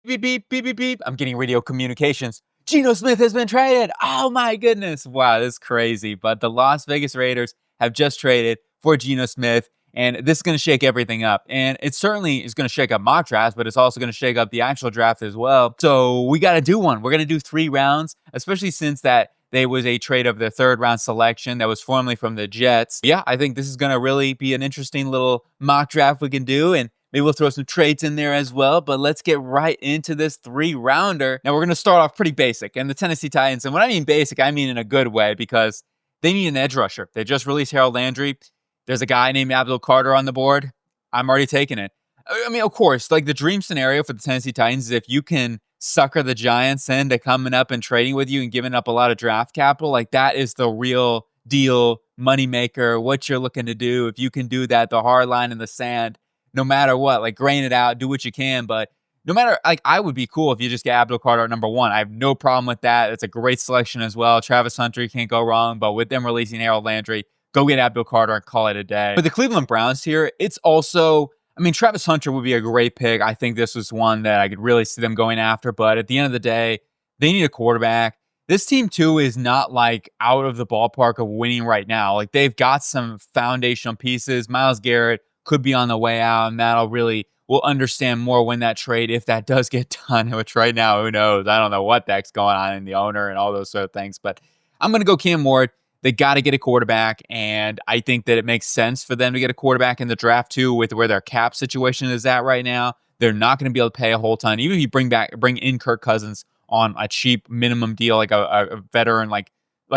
Beep, beep, beep, beep, beep. I'm getting radio communications. Geno Smith has been traded. Oh my goodness. Wow, this is crazy. But the Las Vegas Raiders have just traded for Geno Smith, and this is going to shake everything up. And it certainly is going to shake up mock drafts, but it's also going to shake up the actual draft as well. So we got to do one. We're going to do 3 rounds, especially since that there was a trade of the 3rd round selection that was formerly from the Jets. Yeah, I think this is going to really be an interesting little mock draft we can do. And maybe we'll throw some trades in there as well, but let's get right into this 3-rounder. Now, we're going to start off pretty basic. And the Tennessee Titans, and when I mean basic, I mean in a good way, because they need an edge rusher. They just released Harold Landry. There's a guy named Abdul Carter on the board. I'm already taking it. I mean, of course, like the dream scenario for the Tennessee Titans is if you can sucker the Giants into coming up and trading with you and giving up a lot of draft capital, like that is the real deal moneymaker, what you're looking to do. If you can do that, the hard line in the sand, no matter what, like grain it out, do what you can. But no matter, like, I would be cool if you just get Abdul Carter at number 1. I have no problem with that. It's a great selection as well. Travis Hunter, you can't go wrong. But with them releasing Harold Landry, go get Abdul Carter and call it a day. For the Cleveland Browns here, it's also, I mean, Travis Hunter would be a great pick. I think this was one that I could really see them going after. But at the end of the day, they need a quarterback. This team, too, is not like out of the ballpark of winning right now. Like, they've got some foundational pieces. Myles Garrett could be on the way out, and we'll understand more when that trade, if that does get done, which right now, who knows? I don't know what the heck's going on in the owner and all those sort of things. But I'm going to go Cam Ward. They got to get a quarterback, and I think that it makes sense for them to get a quarterback in the draft too, with where their cap situation is at right now. They're not going to be able to pay a whole ton. Even if you bring in Kirk Cousins on a cheap minimum deal, like a veteran, like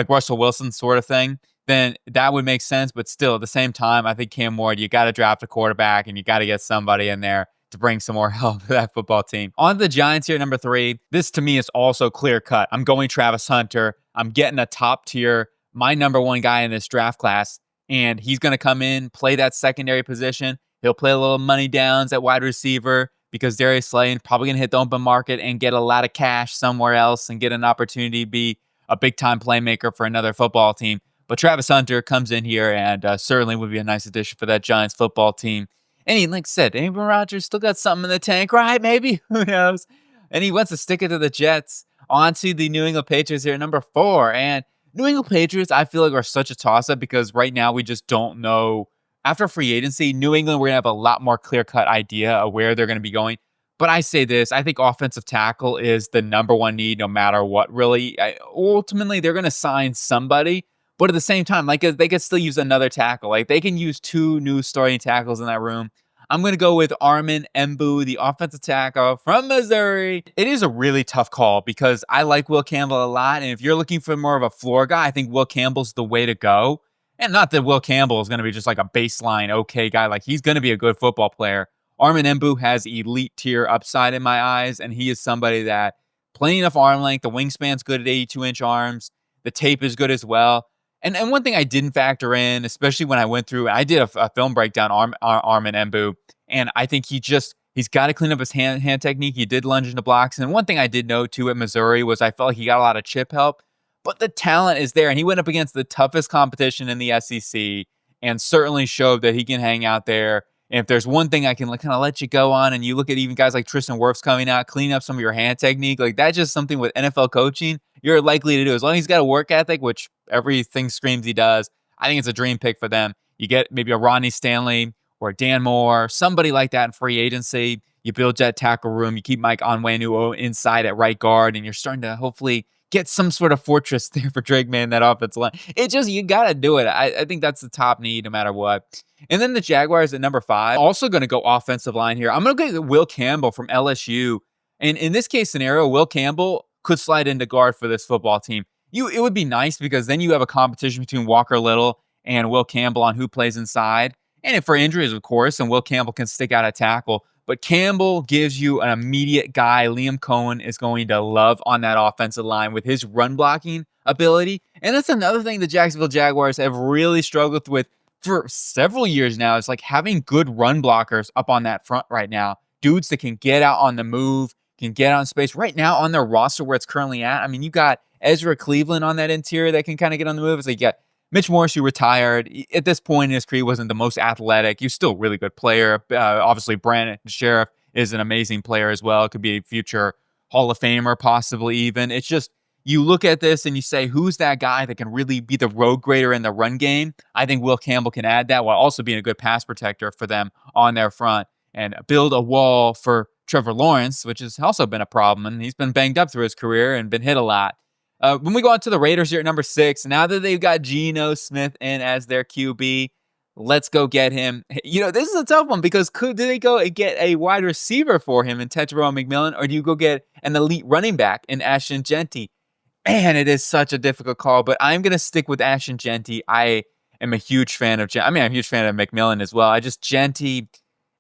Russell Wilson sort of thing, then that would make sense. But still, at the same time, I think Cam Ward, you got to draft a quarterback, and you got to get somebody in there to bring some more help to that football team. On the Giants here, number 3, this to me is also clear cut. I'm going Travis Hunter. I'm getting a top tier, my number 1 guy in this draft class, and he's going to come in, play that secondary position. He'll play a little money downs at wide receiver because Darius Slay probably going to hit the open market and get a lot of cash somewhere else and get an opportunity to be a big-time playmaker for another football team. But Travis Hunter comes in here and certainly would be a nice addition for that Giants football team. And he, like I said, Aaron Rodgers still got something in the tank, right? Maybe. Who knows? And he wants to stick it to the Jets. On to the New England Patriots here, number 4. And New England Patriots, I feel like, are such a toss-up because right now we just don't know. After free agency, New England, we're going to have a lot more clear-cut idea of where they're going to be going. But I say this, I think offensive tackle is the number 1 need no matter what, really. Ultimately, they're going to sign somebody. But at the same time, like, they could still use another tackle. Like, they can use 2 new starting tackles in that room. I'm going to go with Armin Embu, the offensive tackle from Missouri. It is a really tough call because I like Will Campbell a lot. And if you're looking for more of a floor guy, I think Will Campbell's the way to go. And not that Will Campbell is going to be just like a baseline okay guy. Like, he's going to be a good football player. Armin Embu has elite tier upside in my eyes. And he is somebody that plenty enough arm length. The wingspan's good at 82-inch arms. The tape is good as well. And one thing I didn't factor in, especially when I went through, I did a film breakdown Armin Embu, and I think he's got to clean up his hand technique. He did lunge into blocks. And one thing I did note too at Missouri was I felt like he got a lot of chip help, but the talent is there. And he went up against the toughest competition in the SEC and certainly showed that he can hang out there. And if there's one thing I can kind of let you go on, and you look at even guys like Tristan Wirfs coming out, cleaning up some of your hand technique, like that's just something with NFL coaching you're likely to do. As long as he's got a work ethic, which everything screams he does, I think it's a dream pick for them. You get maybe a Rodney Stanley or a Dan Moore, somebody like that in free agency. You build that tackle room. You keep Mike Onwenu inside at right guard, and you're starting to hopefully get some sort of fortress there for Drake May in that offensive line. You got to do it. I think that's the top need no matter what. And then the Jaguars at number 5, also going to go offensive line here. I'm going to go Will Campbell from LSU. And in this case scenario, Will Campbell could slide into guard for this football team. It would be nice because then you have a competition between Walker Little and Will Campbell on who plays inside. And if for injuries, of course, and Will Campbell can stick out a tackle. But Campbell gives you an immediate guy Liam Cohen is going to love on that offensive line with his run blocking ability. And that's another thing the Jacksonville Jaguars have really struggled with for several years now. It's like having good run blockers up on that front right now. Dudes that can get out on the move, can get out in space. Right now on their roster where it's currently at, I mean, you got Ezra Cleveland on that interior that can kind of get on the move. It's like you got Mitch Morse, who retired. At this point in his career, wasn't the most athletic. He was still a really good player. Obviously, Brandon Sheriff is an amazing player as well. Could be a future Hall of Famer, possibly even. It's just, you look at this and you say, who's that guy that can really be the road grader in the run game? I think Will Campbell can add that while also being a good pass protector for them on their front and build a wall for Trevor Lawrence, which has also been a problem. And he's been banged up through his career and been hit a lot. When we go on to the Raiders here at number 6, now that they've got Geno Smith in as their QB, let's go get him. You know, this is a tough one because do they go and get a wide receiver for him in Tetairoa McMillan, or do you go get an elite running back in Ashton Jeanty? Man, it is such a difficult call, but I'm going to stick with Ashton Jeanty. I am a huge fan of I'm a huge fan of McMillan as well. Jeanty,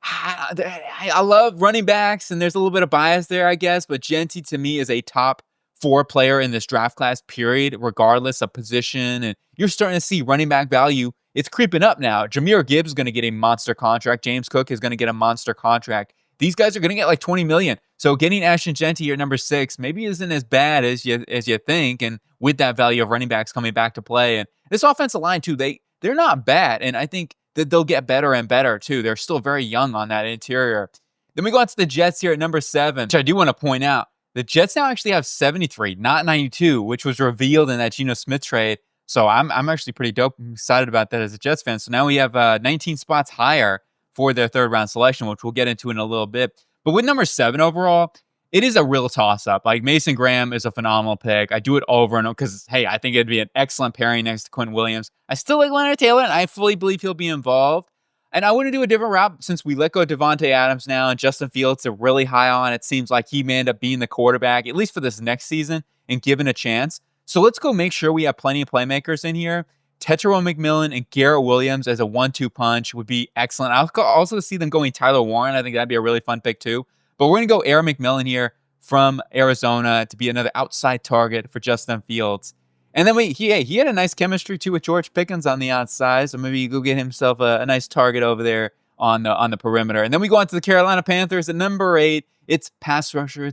I love running backs, and there's a little bit of bias there, I guess, but Jeanty to me is a top 4 player in this draft class, period, regardless of position. And you're starting to see running back value. It's creeping up now. Jahmyr Gibbs is going to get a monster contract. James Cook is going to get a monster contract. These guys are going to get like $20 million. So getting Ashton Jeanty at number 6 maybe isn't as bad as you think. And with that value of running backs coming back to play, and this offensive line too, they're not bad. And I think that they'll get better and better too. They're still very young on that interior. Then we go on to the Jets here at number 7, which I do want to point out. The Jets now actually have 73, not 92, which was revealed in that Geno Smith trade. So I'm actually pretty excited about that as a Jets fan. So now we have 19 spots higher for their 3rd round selection, which we'll get into in a little bit. But with number 7 overall, it is a real toss-up. Like, Mason Graham is a phenomenal pick. I do it over and over because, hey, I think it'd be an excellent pairing next to Quentin Williams. I still like Leonard Taylor, and I fully believe he'll be involved. And I want to do a different route since we let go of Devontae Adams now, and Justin Fields are really high on. It seems like he may end up being the quarterback, at least for this next season, and given a chance. So let's go make sure we have plenty of playmakers in here. Tetairoa McMillan and Garrett Williams as a 1-2 punch would be excellent. I'll also see them going Tyler Warren. I think that'd be a really fun pick too. But we're going to go Aaron McMillan here from Arizona to be another outside target for Justin Fields. And then he had a nice chemistry too with George Pickens on the outside, so maybe you go get himself a nice target over there on the perimeter. And then we go on to the Carolina Panthers at number 8. It's pass rusher.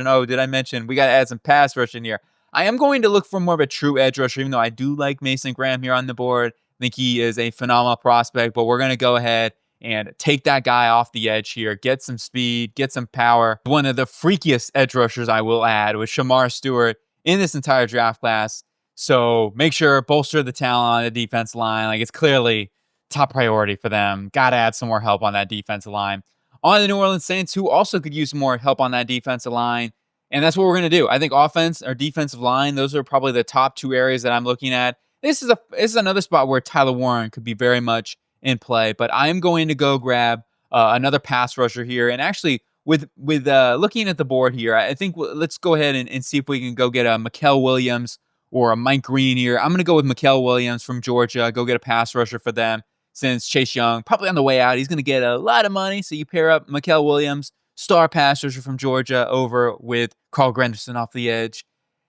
Oh, did I mention we got to add some pass rush in here? I am going to look for more of a true edge rusher, even though I do like Mason Graham here on the board. I think he is a phenomenal prospect, but we're going to go ahead and take that guy off the edge here, get some speed, get some power. One of the freakiest edge rushers I will add was Shamar Stewart in this entire draft class. So make sure bolster the talent on the defense line. Like, it's clearly top priority for them. Got to add some more help on that defensive line. On the New Orleans Saints, who also could use more help on that defensive line. And that's what we're going to do. I think offense or defensive line, those are probably the top 2 areas that I'm looking at. This is another spot where Tyler Warren could be very much in play. But I'm going to go grab another pass rusher here. And actually, with looking at the board here, I think let's go ahead and see if we can go get a Mikael Williams or a Mike Green here. I'm going to go with Mikael Williams from Georgia. Go get a pass rusher for them since Chase Young, probably on the way out, he's going to get a lot of money. So you pair up Mikael Williams, star pass rusher from Georgia, over with Carl Granderson off the edge.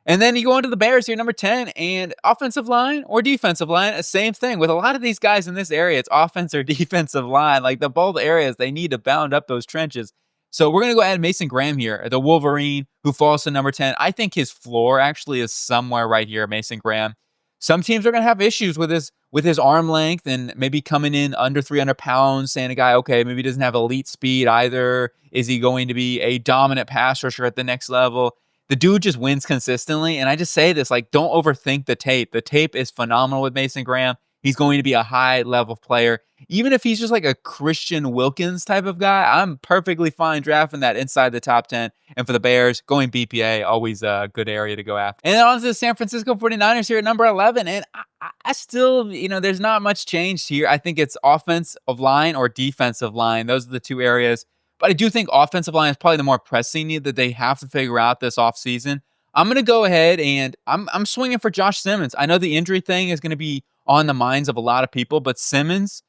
And then you go into the Bears here, number 10, and offensive line or defensive line, same thing. With a lot of these guys in this area, it's offense or defensive line. Like, the both areas, they need to bound up those trenches. So we're going to go add Mason Graham here, the Wolverine, who falls to number 10. I think his floor actually is somewhere right here, Mason Graham. Some teams are going to have issues with his arm length and maybe coming in under 300 pounds, saying a guy, okay, maybe he doesn't have elite speed either. Is he going to be a dominant pass rusher at the next level? The dude just wins consistently. And I just say this, like, don't overthink the tape. The tape is phenomenal with Mason Graham. He's going to be a high-level player. Even if he's just like a Christian Wilkins type of guy, I'm perfectly fine drafting that inside the top 10. And for the Bears, going BPA, always a good area to go after. And then on to the San Francisco 49ers here at number 11. And I still, there's not much changed here. I think it's offensive line or defensive line. Those are the 2 areas. But I do think offensive line is probably the more pressing need that they have to figure out this offseason. I'm going to go ahead and I'm swinging for Josh Simmons. I know the injury thing is going to be on the minds of a lot of people, but Simmons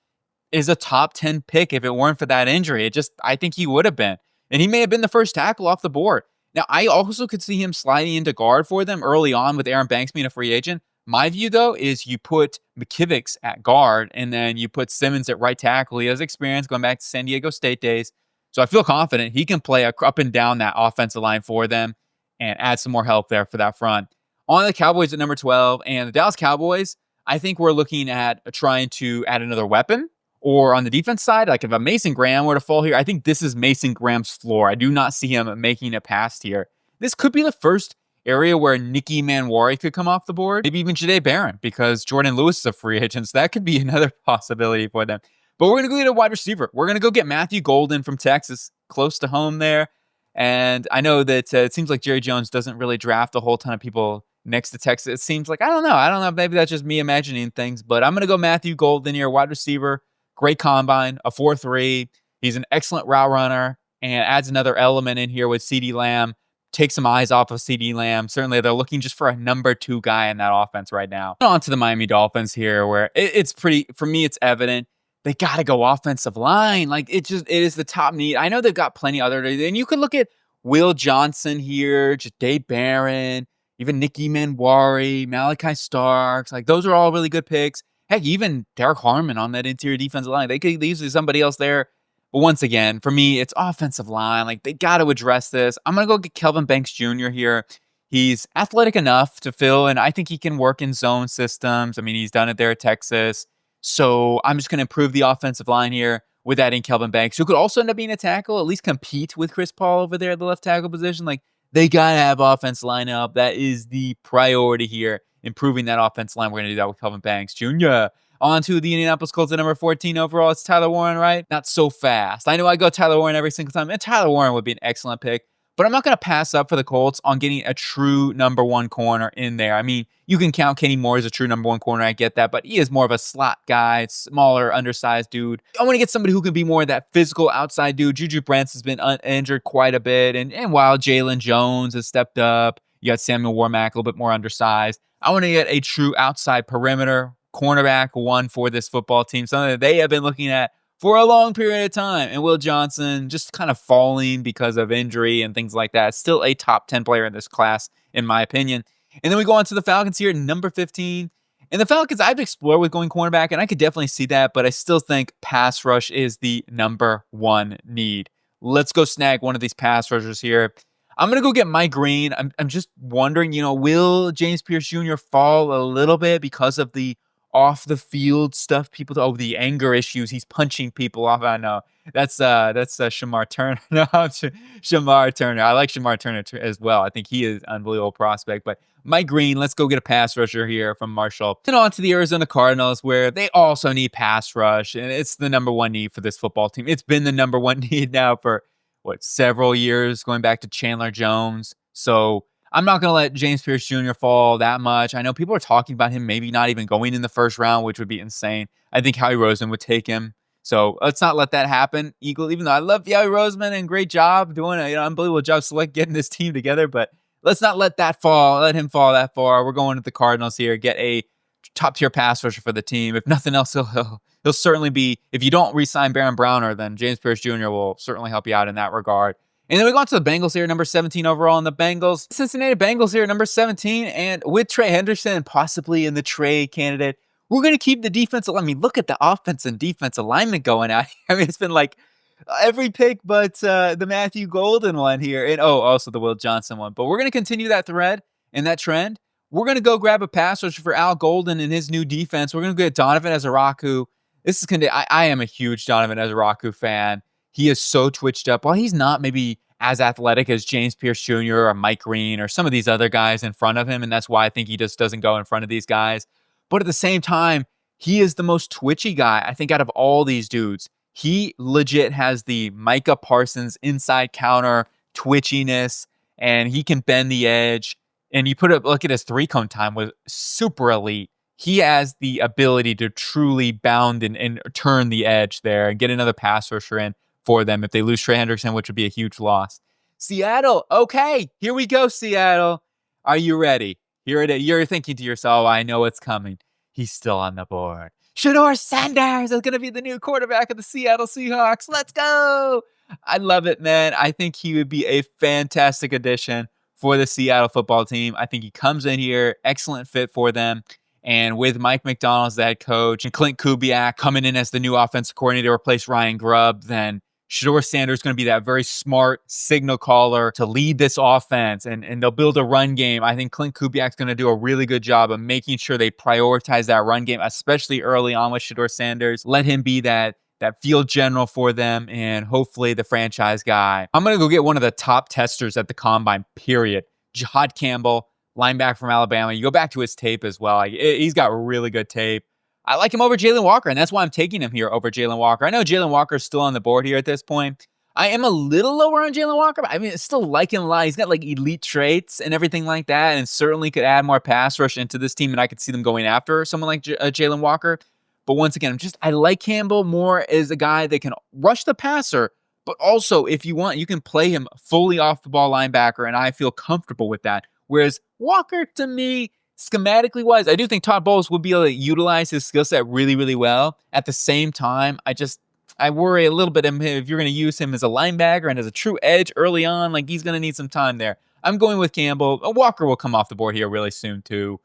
is a top 10 pick if it weren't for that injury. I think he would have been. And he may have been the first tackle off the board. Now, I also could see him sliding into guard for them early on with Aaron Banks being a free agent. My view, though, is you put McKivitz at guard and then you put Simmons at right tackle. He has experience going back to San Diego State days. So I feel confident he can play up and down that offensive line for them and add some more help there for that front. On the Cowboys at number 12, and the Dallas Cowboys, I think we're looking at trying to add another weapon Or on the defense side, like if a Mason Graham were to fall here, I think this is Mason Graham's floor. I do not see him making it past here. This could be the first area where Nicky Manwari could come off the board. Maybe even Jahdae Barron, because Jordan Lewis is a free agent. So that could be another possibility for them. But we're going to go get a wide receiver. We're going to go get Matthew Golden from Texas, close to home there. And I know that it seems like Jerry Jones doesn't really draft a whole ton of people next to Texas. It seems like, I don't know. Maybe that's just me imagining things. But I'm going to go Matthew Golden here, wide receiver. Great combine, a 4.3. He's an excellent route runner and adds another element in here with CeeDee Lamb. Take some eyes off of CeeDee Lamb. Certainly, they're looking just for a number 2 guy in that offense right now. On to the Miami Dolphins here, where it's pretty, for me, it's evident. They got to go offensive line. Like, it is the top need. I know they've got plenty other, and you could look at Will Johnson here, Jahdae Barron, even Nicky Manwari, Malachi Starks. Like, those are all really good picks. Heck, even Derek Harmon on that interior defensive line. They could use somebody else there. But once again, for me, it's offensive line. Like, they got to address this. I'm going to go get Kelvin Banks Jr. here. He's athletic enough to fill, and I think he can work in zone systems. I mean, he's done it there at Texas. So I'm just going to improve the offensive line here with adding Kelvin Banks, who could also end up being a tackle, at least compete with Chris Paul over there at the left tackle position. Like, they got to have offense line up. That is the priority here. Improving that offense line. We're going to do that with Kelvin Banks Jr. On to the Indianapolis Colts at number 14 overall. It's Tyler Warren, right? Not so fast. I know I go Tyler Warren every single time, and Tyler Warren would be an excellent pick, but I'm not going to pass up for the Colts on getting a true number 1 corner in there. I mean, you can count Kenny Moore as a true number 1 corner. I get that, but he is more of a slot guy, smaller, undersized dude. I want to get somebody who can be more of that physical outside dude. Juju Brents has been injured quite a bit, and while Jalen Jones has stepped up, you got Samuel Warmack, a little bit more undersized. I want to get a true outside perimeter cornerback 1 for this football team, something that they have been looking at for a long period of time. And Will Johnson just kind of falling because of injury and things like that. Still a top 10 player in this class, in my opinion. And then we go on to the Falcons here, number 15. And the Falcons, I've explored with going cornerback, and I could definitely see that, but I still think pass rush is the number 1 need. Let's go snag one of these pass rushers here. I'm going to go get Mike Green. I'm just wondering, will James Pierce Jr. fall a little bit because of the off the field stuff? People, the anger issues. He's punching people off. I know that's Shamar Turner. No, Shamar Turner. I like Shamar Turner as well. I think he is an unbelievable prospect. But Mike Green, let's go get a pass rusher here from Marshall. Then on to the Arizona Cardinals, where they also need pass rush, and it's the number 1 need for this football team. It's been the number 1 need now for several years, going back to Chandler Jones. So I'm not going to let James Pierce Jr. fall that much. I know people are talking about him maybe not even going in the first round, which would be insane. I think Howie Roseman would take him. So let's not let that happen. Even though I love Howie Roseman and great job doing an unbelievable job getting this team together, but let's not let him fall that far. We're going to the Cardinals here, get a top-tier pass rusher for the team. If nothing else, he'll certainly be, if you don't re-sign Baron Browner, then James Pierce Jr. will certainly help you out in that regard. And then we go on to the Bengals here, number 17 overall in the Bengals. Cincinnati Bengals here, number 17. And with Trey Henderson possibly in the trade candidate, we're going to keep the defensive. I mean, look at the offense and defense alignment going out. I mean, it's been like every pick but the Matthew Golden one here. And also the Will Johnson one. But we're going to continue that thread and that trend. We're going to go grab a pass rusher for Al Golden and his new defense. We're going to get Donovan Ezaraku. I am a huge Donovan Ezaraku fan. He is so twitched up. While he's not maybe as athletic as James Pierce Jr. or Mike Green or some of these other guys in front of him, and that's why I think he just doesn't go in front of these guys. But at the same time, he is the most twitchy guy, I think, out of all these dudes. He legit has the Micah Parsons inside counter twitchiness, and he can bend the edge. And you look at his 3-cone time was super elite. He has the ability to truly bound and turn the edge there and get another pass rusher in for them if they lose Trey Henderson, which would be a huge loss. Seattle, okay, here we go, Seattle. Are you ready? Here it is. You're thinking to yourself, I know it's coming. He's still on the board. Shedeur Sanders is going to be the new quarterback of the Seattle Seahawks. Let's go. I love it, man. I think he would be a fantastic addition for the Seattle football team. I think he comes in here, excellent fit for them. And with Mike McDonald as the head coach and Clint Kubiak coming in as the new offensive coordinator to replace Ryan Grubb, then Shedeur Sanders is going to be that very smart signal caller to lead this offense, and they'll build a run game. I think Clint Kubiak's going to do a really good job of making sure they prioritize that run game, especially early on with Shedeur Sanders. Let him be that field general for them, and hopefully the franchise guy. I'm going to go get one of the top testers at the combine, period. Jihaad Campbell, linebacker from Alabama. You go back to his tape as well. He's got really good tape. I like him over Jalen Walker, and that's why I'm taking him here over Jalen Walker. I know Jalen Walker is still on the board here at this point. I am a little lower on Jalen Walker, but I mean, it's still like him a lot. He's got like elite traits and everything like that, and certainly could add more pass rush into this team, and I could see them going after someone like Jalen Walker. But once again, I like Campbell more as a guy that can rush the passer, but also, if you want, you can play him fully off the ball linebacker, and I feel comfortable with that. Whereas Walker, to me, schematically wise, I do think Todd Bowles will be able to utilize his skill set really, really well. At the same time, I worry a little bit if you're going to use him as a linebacker and as a true edge early on, like he's going to need some time there. I'm going with Campbell. Walker will come off the board here really soon too.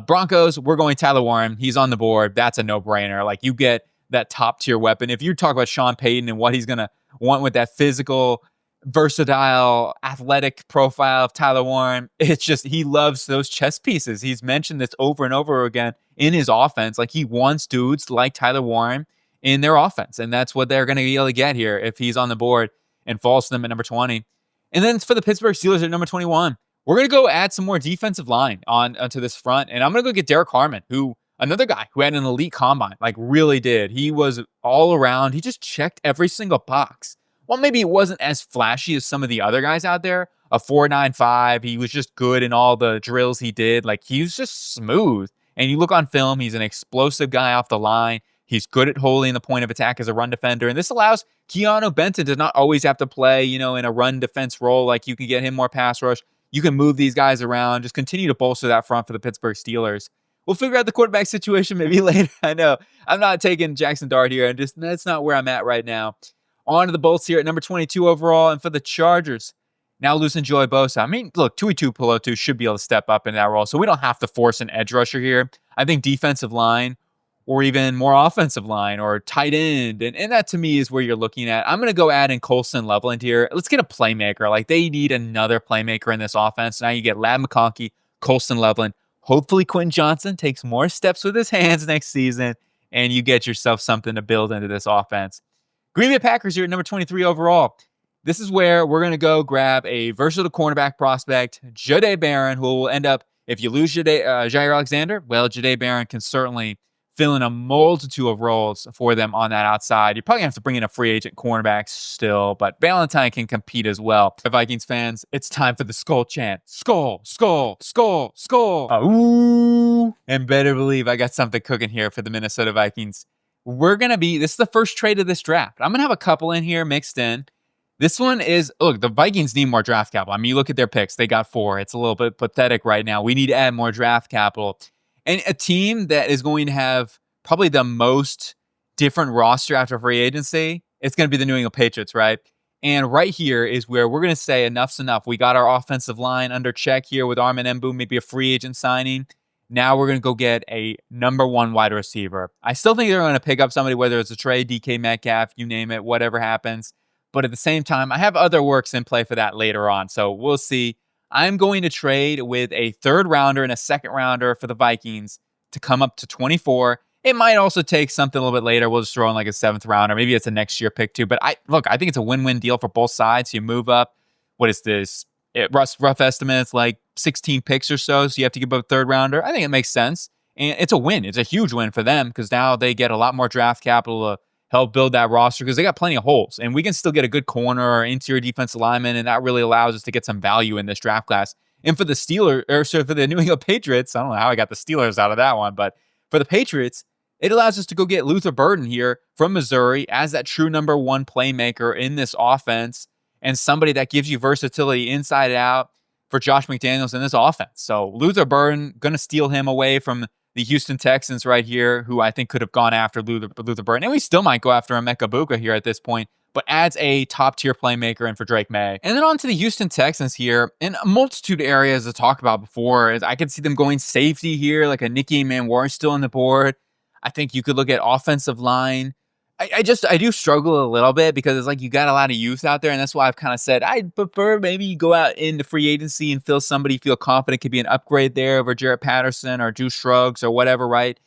Broncos, we're going Tyler Warren. He's on the board. That's a no-brainer. Like, you get that top-tier weapon. If you talk about Sean Payton and what he's going to want with that physical, versatile, athletic profile of Tyler Warren, it's just, he loves those chess pieces. He's mentioned this over and over again in his offense. Like, he wants dudes like Tyler Warren in their offense, and that's what they're going to be able to get here if he's on the board and falls to them at number 20. And then for the Pittsburgh Steelers at number 21, we're going to go add some more defensive line onto this front, and I'm going to go get Derek Harmon, another guy who had an elite combine, like really did. He was all around. He just checked every single box. Well, maybe it wasn't as flashy as some of the other guys out there. A 4.95, he was just good in all the drills he did. Like, he was just smooth. And you look on film, he's an explosive guy off the line. He's good at holding the point of attack as a run defender. And this allows Keanu Benton to not always have to play, in a run defense role. Like, you can get him more pass rush. You can move these guys around. Just continue to bolster that front for the Pittsburgh Steelers. We'll figure out the quarterback situation maybe later. I know. I'm not taking Jackson Dart here. And that's not where I'm at right now. On to the Bolts here at number 22 overall. And for the Chargers, now losing Joey Bosa. I mean, look, Tui Tuipulotu should be able to step up in that role. So we don't have to force an edge rusher here. I think defensive line, or even more offensive line, or tight end. And that, to me, is where you're looking at. I'm going to go add in Colson Loveland here. Let's get a playmaker. Like, they need another playmaker in this offense. Now you get Ladd McConkey, Colson Loveland. Hopefully Quentin Johnson takes more steps with his hands next season, and you get yourself something to build into this offense. Green Bay Packers here at number 23 overall. This is where we're going to go grab a versatile cornerback prospect, Jahdae Barron, who will end up, if you lose Jair Alexander, well, Jahdae Barron can certainly fill in a multitude of roles for them on that outside. You probably have to bring in a free agent cornerback still, but Valentine can compete as well. Vikings fans, it's time for the Skull chant. Skull, skull, skull, skull. Ooh. And better believe I got something cooking here for the Minnesota Vikings. This is the first trade of this draft. I'm going to have a couple in here mixed in. This one is, look, the Vikings need more draft capital. I mean, you look at their picks. They got 4. It's a little bit pathetic right now. We need to add more draft capital. And a team that is going to have probably the most different roster after free agency, it's going to be the New England Patriots, right? And right here is where we're going to say enough's enough. We got our offensive line under check here with Armin Embu, maybe a free agent signing. Now we're going to go get a number 1 wide receiver. I still think they're going to pick up somebody, whether it's a trade, DK Metcalf, you name it, whatever happens. But at the same time, I have other works in play for that later on. So we'll see. I'm going to trade with a 3rd rounder and a 2nd rounder for the Vikings to come up to 24. It might also take something a little bit later. We'll just throw in like a 7th rounder. Maybe it's a next year pick too. But I think it's a win-win deal for both sides. You move up. What is this? Rough estimates, like 16 picks or so. So you have to give up a 3rd rounder. I think it makes sense. And it's a win. It's a huge win for them because now they get a lot more draft capital to help build that roster because they got plenty of holes. And we can still get a good corner or interior defensive lineman, and that really allows us to get some value in this draft class. And for the for the New England Patriots, I don't know how I got the Steelers out of that one, but for the Patriots, it allows us to go get Luther Burden here from Missouri as that true number 1 playmaker in this offense and somebody that gives you versatility inside and out for Josh McDaniels in this offense. So Luther Burden, going to steal him away from the Houston Texans right here, who I think could have gone after Luther Burden. And we still might go after Emeka Buka here at this point, but adds a top-tier playmaker in for Drake May. And then on to the Houston Texans here, in a multitude of areas to talk about before. I could see them going safety here, like a Nicky Manwar still on the board. I think you could look at offensive line. I do struggle a little bit because it's like you got a lot of youth out there, and that's why I've kind of said I'd prefer maybe you go out into free agency and feel confident could be an upgrade there over Jarrett Patterson or Juice Shrugs or whatever, right?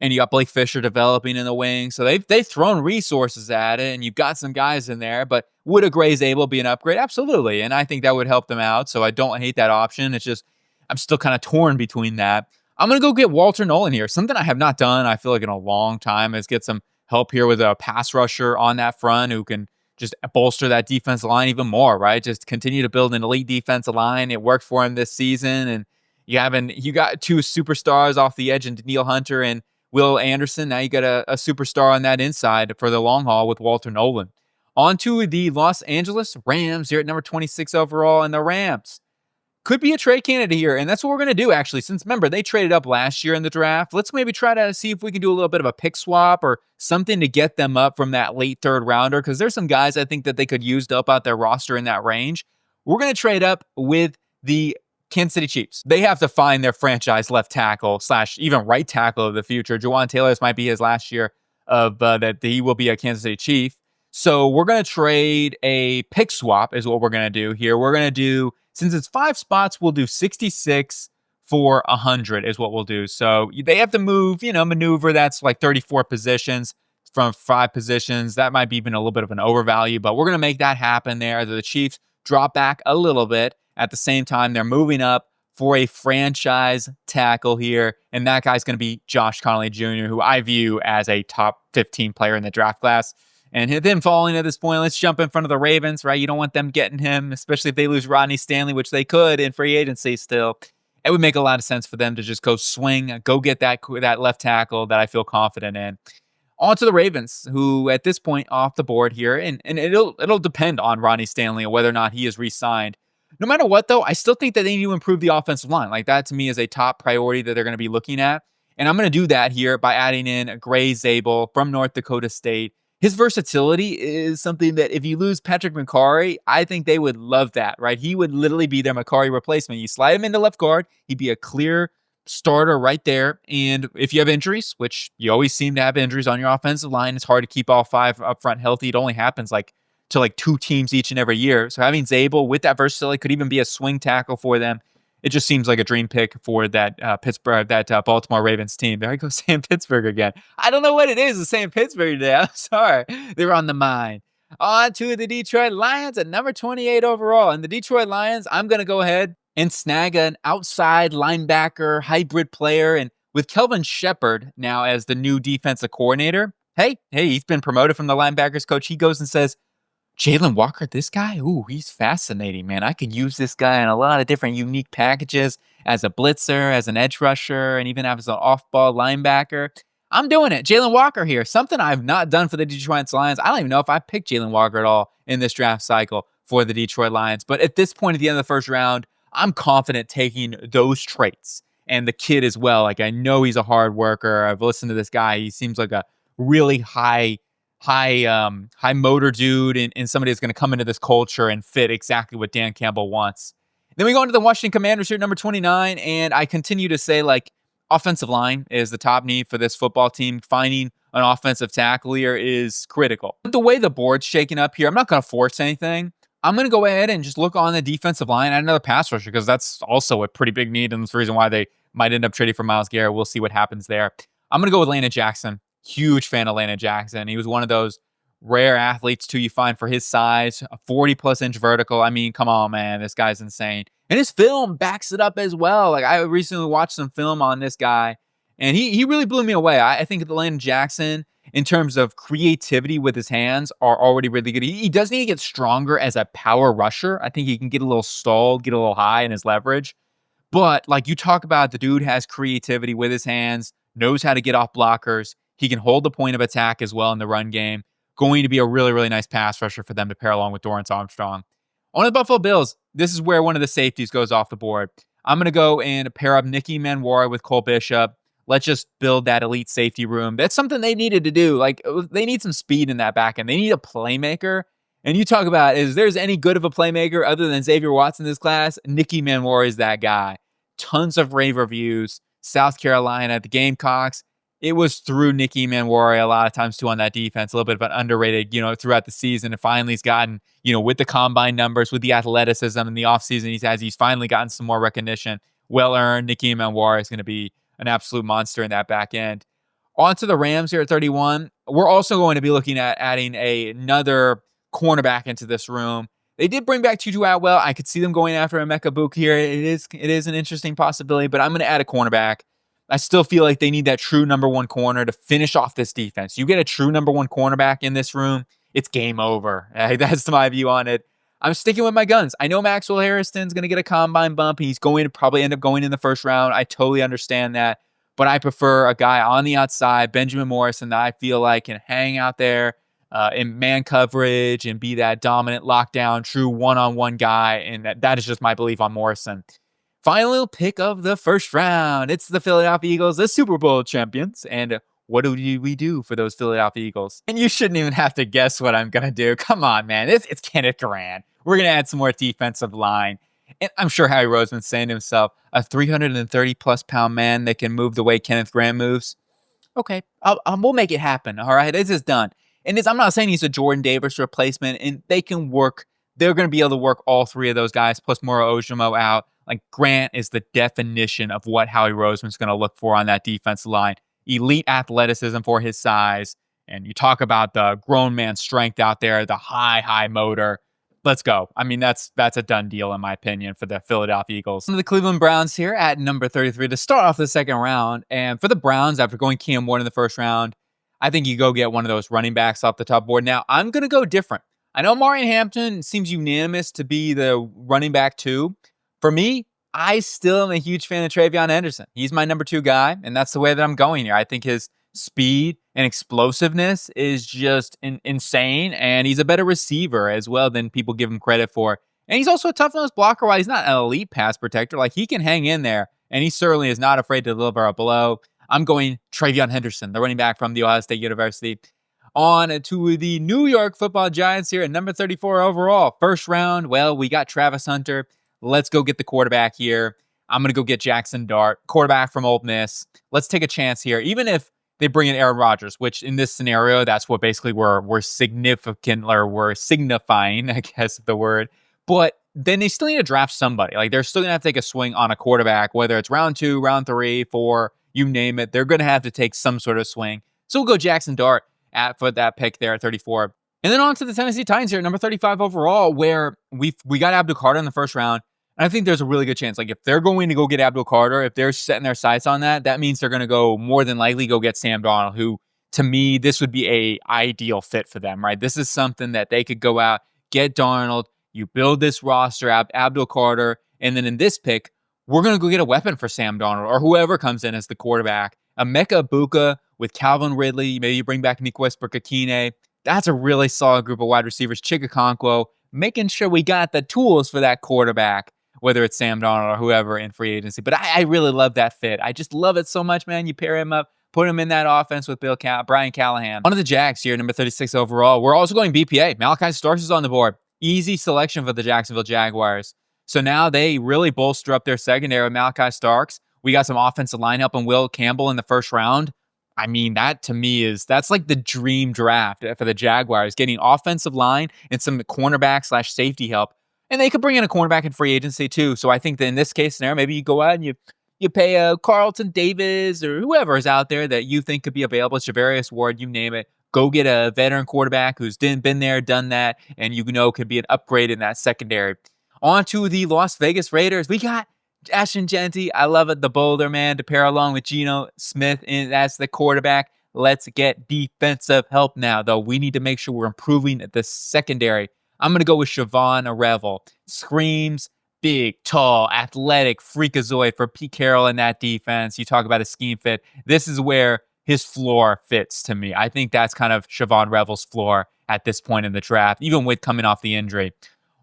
And you got Blake Fisher developing in the wing, so they've thrown resources at it, and you've got some guys in there. But would a Gray's able be an upgrade? Absolutely, and I think that would help them out. So I don't hate that option. It's just I'm still kind of torn between that. I'm gonna go get Walter Nolan here. Something I have not done, I feel like in a long time, is get some help here with a pass rusher on that front who can just bolster that defensive line even more, right? Just continue to build an elite defensive line. It worked for him this season, and you got two superstars off the edge in Daniil Hunter and Will Anderson. Now you got a superstar on that inside for the long haul with Walter Nolan. On to the Los Angeles Rams here at number 26 overall, and the Rams could be a trade candidate here, and that's what we're going to do, actually. Since, remember, they traded up last year in the draft. Let's maybe try to see if we can do a little bit of a pick swap or something to get them up from that late third rounder, because there's some guys I think that they could use to help out their roster in that range. We're going to trade up with the Kansas City Chiefs. They have to find their franchise left tackle / even right tackle of the future. Juwan Taylor, this might be his last year of that he will be a Kansas City Chief. So we're going to trade a pick swap is what we're going to do here. We're going to do, since it's 5 spots, we'll do 66 for 100 is what we'll do. So they have to maneuver. That's like 34 positions from 5 positions. That might be even a little bit of an overvalue, but we're going to make that happen there. The Chiefs drop back a little bit. At the same time, they're moving up for a franchise tackle here, and that guy's going to be Josh Connolly Jr., who I view as a top 15 player in the draft class. And him falling at this point, let's jump in front of the Ravens, right? You don't want them getting him, especially if they lose Rodney Stanley, which they could in free agency still. It would make a lot of sense for them to just go swing, go get that left tackle that I feel confident in. On to the Ravens, who at this point off the board here, and it'll depend on Rodney Stanley and whether or not he is re-signed. No matter what, though, I still think that they need to improve the offensive line. Like, that to me is a top priority that they're going to be looking at. And I'm going to do that here by adding in Gray Zabel from North Dakota State. His versatility is something that if you lose Patrick McCarry, I think they would love that, right? He would literally be their McCarry replacement. You slide him into left guard, he'd be a clear starter right there. And if you have injuries, which you always seem to have injuries on your offensive line, it's hard to keep all 5 up front healthy. It only happens to 2 teams each and every year. So having Zabel with that versatility could even be a swing tackle for them. It just seems like a dream pick for that Baltimore Ravens team. There I go, saying Pittsburgh again. I don't know what it is saying Pittsburgh today. I'm sorry. They're on the mind. On to the Detroit Lions at number 28 overall. And the Detroit Lions, I'm going to go ahead and snag an outside linebacker hybrid player. And with Kelvin Shepard now as the new defensive coordinator, hey, he's been promoted from the linebackers coach. He goes and says, Jalen Walker, this guy, he's fascinating, man. I could use this guy in a lot of different unique packages as a blitzer, as an edge rusher, and even as an off-ball linebacker. I'm doing it. Jalen Walker here. Something I've not done for the Detroit Lions. I don't even know if I picked Jalen Walker at all in this draft cycle for the Detroit Lions. But at this point at the end of the first round, I'm confident taking those traits. And the kid as well. Like, I know he's a hard worker. I've listened to this guy. He seems like a really high motor dude and somebody that's going to come into this culture and fit exactly what Dan Campbell wants. Then we go into the Washington Commanders here, number 29, and I continue to say, offensive line is the top need for this football team. Finding an offensive tackle here is critical. But the way the board's shaking up here, I'm not going to force anything. I'm going to go ahead and just look on the defensive line at another pass rusher, because that's also a pretty big need, and that's the reason why they might end up trading for Myles Garrett. We'll see what happens there. I'm going to go with Landon Jackson. Huge fan of Landon Jackson. He was one of those rare athletes too you find for his size, a 40+ inch vertical. I mean, come on, man, this guy's insane. And his film backs it up as well. Like, I recently watched some film on this guy, and he really blew me away. I think the Landon Jackson, in terms of creativity with his hands, are already really good. He does need to get stronger as a power rusher. I think he can get a little stalled, get a little high in his leverage. But like you talk about, the dude has creativity with his hands, knows how to get off blockers. He can hold the point of attack as well in the run game. Going to be a really, really nice pass rusher for them to pair along with Dorrance Armstrong. On the Buffalo Bills, this is where one of the safeties goes off the board. I'm going to go and pair up Nicky Manwara with Cole Bishop. Let's just build that elite safety room. That's something they needed to do. Like, they need some speed in that back end. They need a playmaker. And you talk about, is there's any good of a playmaker other than Xavier Watson in this class? Nicky Manwara is that guy. Tons of rave reviews. South Carolina, the Gamecocks. it was through Nicky Manwari a lot of times too on that defense, a little bit of an underrated, throughout the season. And finally he's gotten, with the combine numbers, with the athleticism in the offseason he's finally gotten some more recognition. Well earned. Nicky Manwari is going to be an absolute monster in that back end. On to the Rams here at 31. We're also going to be looking at adding another cornerback into this room. They did bring back Tutu Atwell. I could see them going after Emeka Buka here. It is an interesting possibility, but I'm going to add a cornerback. I still feel like they need that true number one corner to finish off this defense. You get a true number one cornerback in this room, it's game over. That's my view on it. I'm sticking with my guns. I know Maxwell Harrison's going to get a combine bump. He's going to probably end up going in the first round. I totally understand that. But I prefer a guy on the outside, Benjamin Morrison, that I feel like can hang out there in man coverage and be that dominant lockdown, true one-on-one guy. And that is just my belief on Morrison. Final pick of the first round. It's the Philadelphia Eagles, the Super Bowl champions. And what do we do for those Philadelphia Eagles? And you shouldn't even have to guess what I'm going to do. Come on, man. It's Kenneth Grant. We're going to add some more defensive line. And I'm sure Harry Roseman's saying to himself, a 330-plus pound man that can move the way Kenneth Grant moves. Okay, we'll make it happen. All right, this is done. And I'm not saying he's a Jordan Davis replacement, and they can work. They're going to be able to work all three of those guys, plus Moro Ojomo out. Like, Grant is the definition of what Howie Roseman's going to look for on that defensive line. Elite athleticism for his size. And you talk about the grown man strength out there, the high motor. Let's go. I mean, that's a done deal, in my opinion, for the Philadelphia Eagles. The Cleveland Browns here at number 33 to start off the second round. And for the Browns, after going Cam Ward in the first round, I think you go get one of those running backs off the top board. Now, I'm going to go different. I know Marion Hampton seems unanimous to be the running back 2. For me, I still am a huge fan of Travion Henderson. He's my number 2 guy, and that's the way that I'm going here. I think his speed and explosiveness is just insane, and he's a better receiver as well than people give him credit for. And he's also a tough-nosed blocker. While he's not an elite pass protector, like, he can hang in there, and he certainly is not afraid to deliver a blow. I'm going Travion Henderson, the running back from The Ohio State University. On to the New York Football Giants here at number 34 overall. First round, well, we got Travis Hunter. Let's go get the quarterback here. I'm going to go get Jackson Dart, quarterback from Ole Miss. Let's take a chance here. Even if they bring in Aaron Rodgers, which in this scenario, that's what basically we're significant, or we're signifying, I guess the word. But then they still need to draft somebody. Like, they're still going to have to take a swing on a quarterback, whether it's round 2, round 3, 4, you name it. They're going to have to take some sort of swing. So we'll go Jackson Dart for that pick there at 34. And then on to the Tennessee Titans here at number 35 overall, where we got Abdul Carter in the first round. And I think there's a really good chance. Like, if they're going to go get Abdul Carter, if they're setting their sights on that means they're going to go more than likely go get Sam Darnold, who, to me, this would be a ideal fit for them, right? This is something that they could go out, get Darnold, you build this roster, Abdul Carter, and then in this pick, we're going to go get a weapon for Sam Darnold or whoever comes in as the quarterback. Emeka Buka with Calvin Ridley, maybe you bring back Nick Westbrook-Akine. That's a really solid group of wide receivers. Chikakonkwo, making sure we got the tools for that quarterback, whether it's Sam Darnold or whoever in free agency. But I really love that fit. I just love it so much, man. You pair him up, put him in that offense with Brian Callahan. One of the Jags here, number 36 overall. We're also going BPA. Malachi Starks is on the board. Easy selection for the Jacksonville Jaguars. So now they really bolster up their secondary with Malachi Starks. We got some offensive line help and Will Campbell in the first round. I mean, that to me that's like the dream draft for the Jaguars, getting offensive line and some cornerback / safety help. And they could bring in a cornerback in free agency too. So I think that in this case scenario, maybe you go out and you pay Carlton Davis or whoever is out there that you think could be available. Javarius Ward, you name it. Go get a veteran quarterback who's been there, done that, and could be an upgrade in that secondary. On to the Las Vegas Raiders. We got Ashton Jeanty. I love it. The Boulder man to pair along with Geno Smith as the quarterback. Let's get defensive help now, though. We need to make sure we're improving the secondary. I'm going to go with Siobhan Revel. Screams, big, tall, athletic, freakazoid for Pete Carroll in that defense. You talk about a scheme fit. This is where his floor fits to me. I think that's kind of Siobhan Revel's floor at this point in the draft, even with coming off the injury.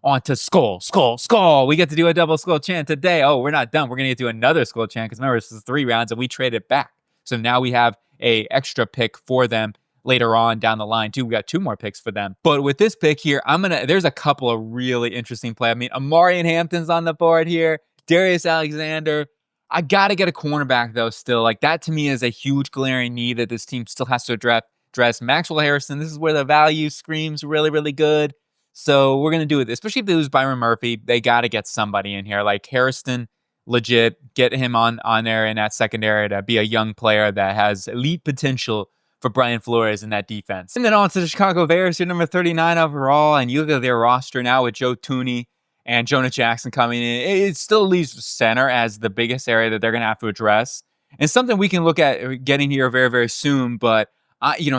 On to Skull. We get to do a double Skull chant today. Oh, we're not done. We're going to get to another Skull chant because remember, this is 3 rounds and we traded back. So now we have a extra pick for them later on down the line too. We got 2 more picks for them. But with this pick here, there's a couple of really interesting plays. I mean, Amari and Hampton's on the board here. Darius Alexander. I got to get a cornerback, though, still. Like, that to me is a huge glaring need that this team still has to address. Maxwell Harrison, this is where the value screams really, really good. So we're going to do it. Especially if they lose Byron Murphy, they got to get somebody in here. Like Harrison, legit, get him on there in that secondary to be a young player that has elite potential for Brian Flores in that defense. And then on to the Chicago Bears, you're number 39 overall, and you look at their roster now with Joe Thuney and Jonah Jackson coming in. It still leaves center as the biggest area that they're going to have to address. And something we can look at getting here very, very soon, but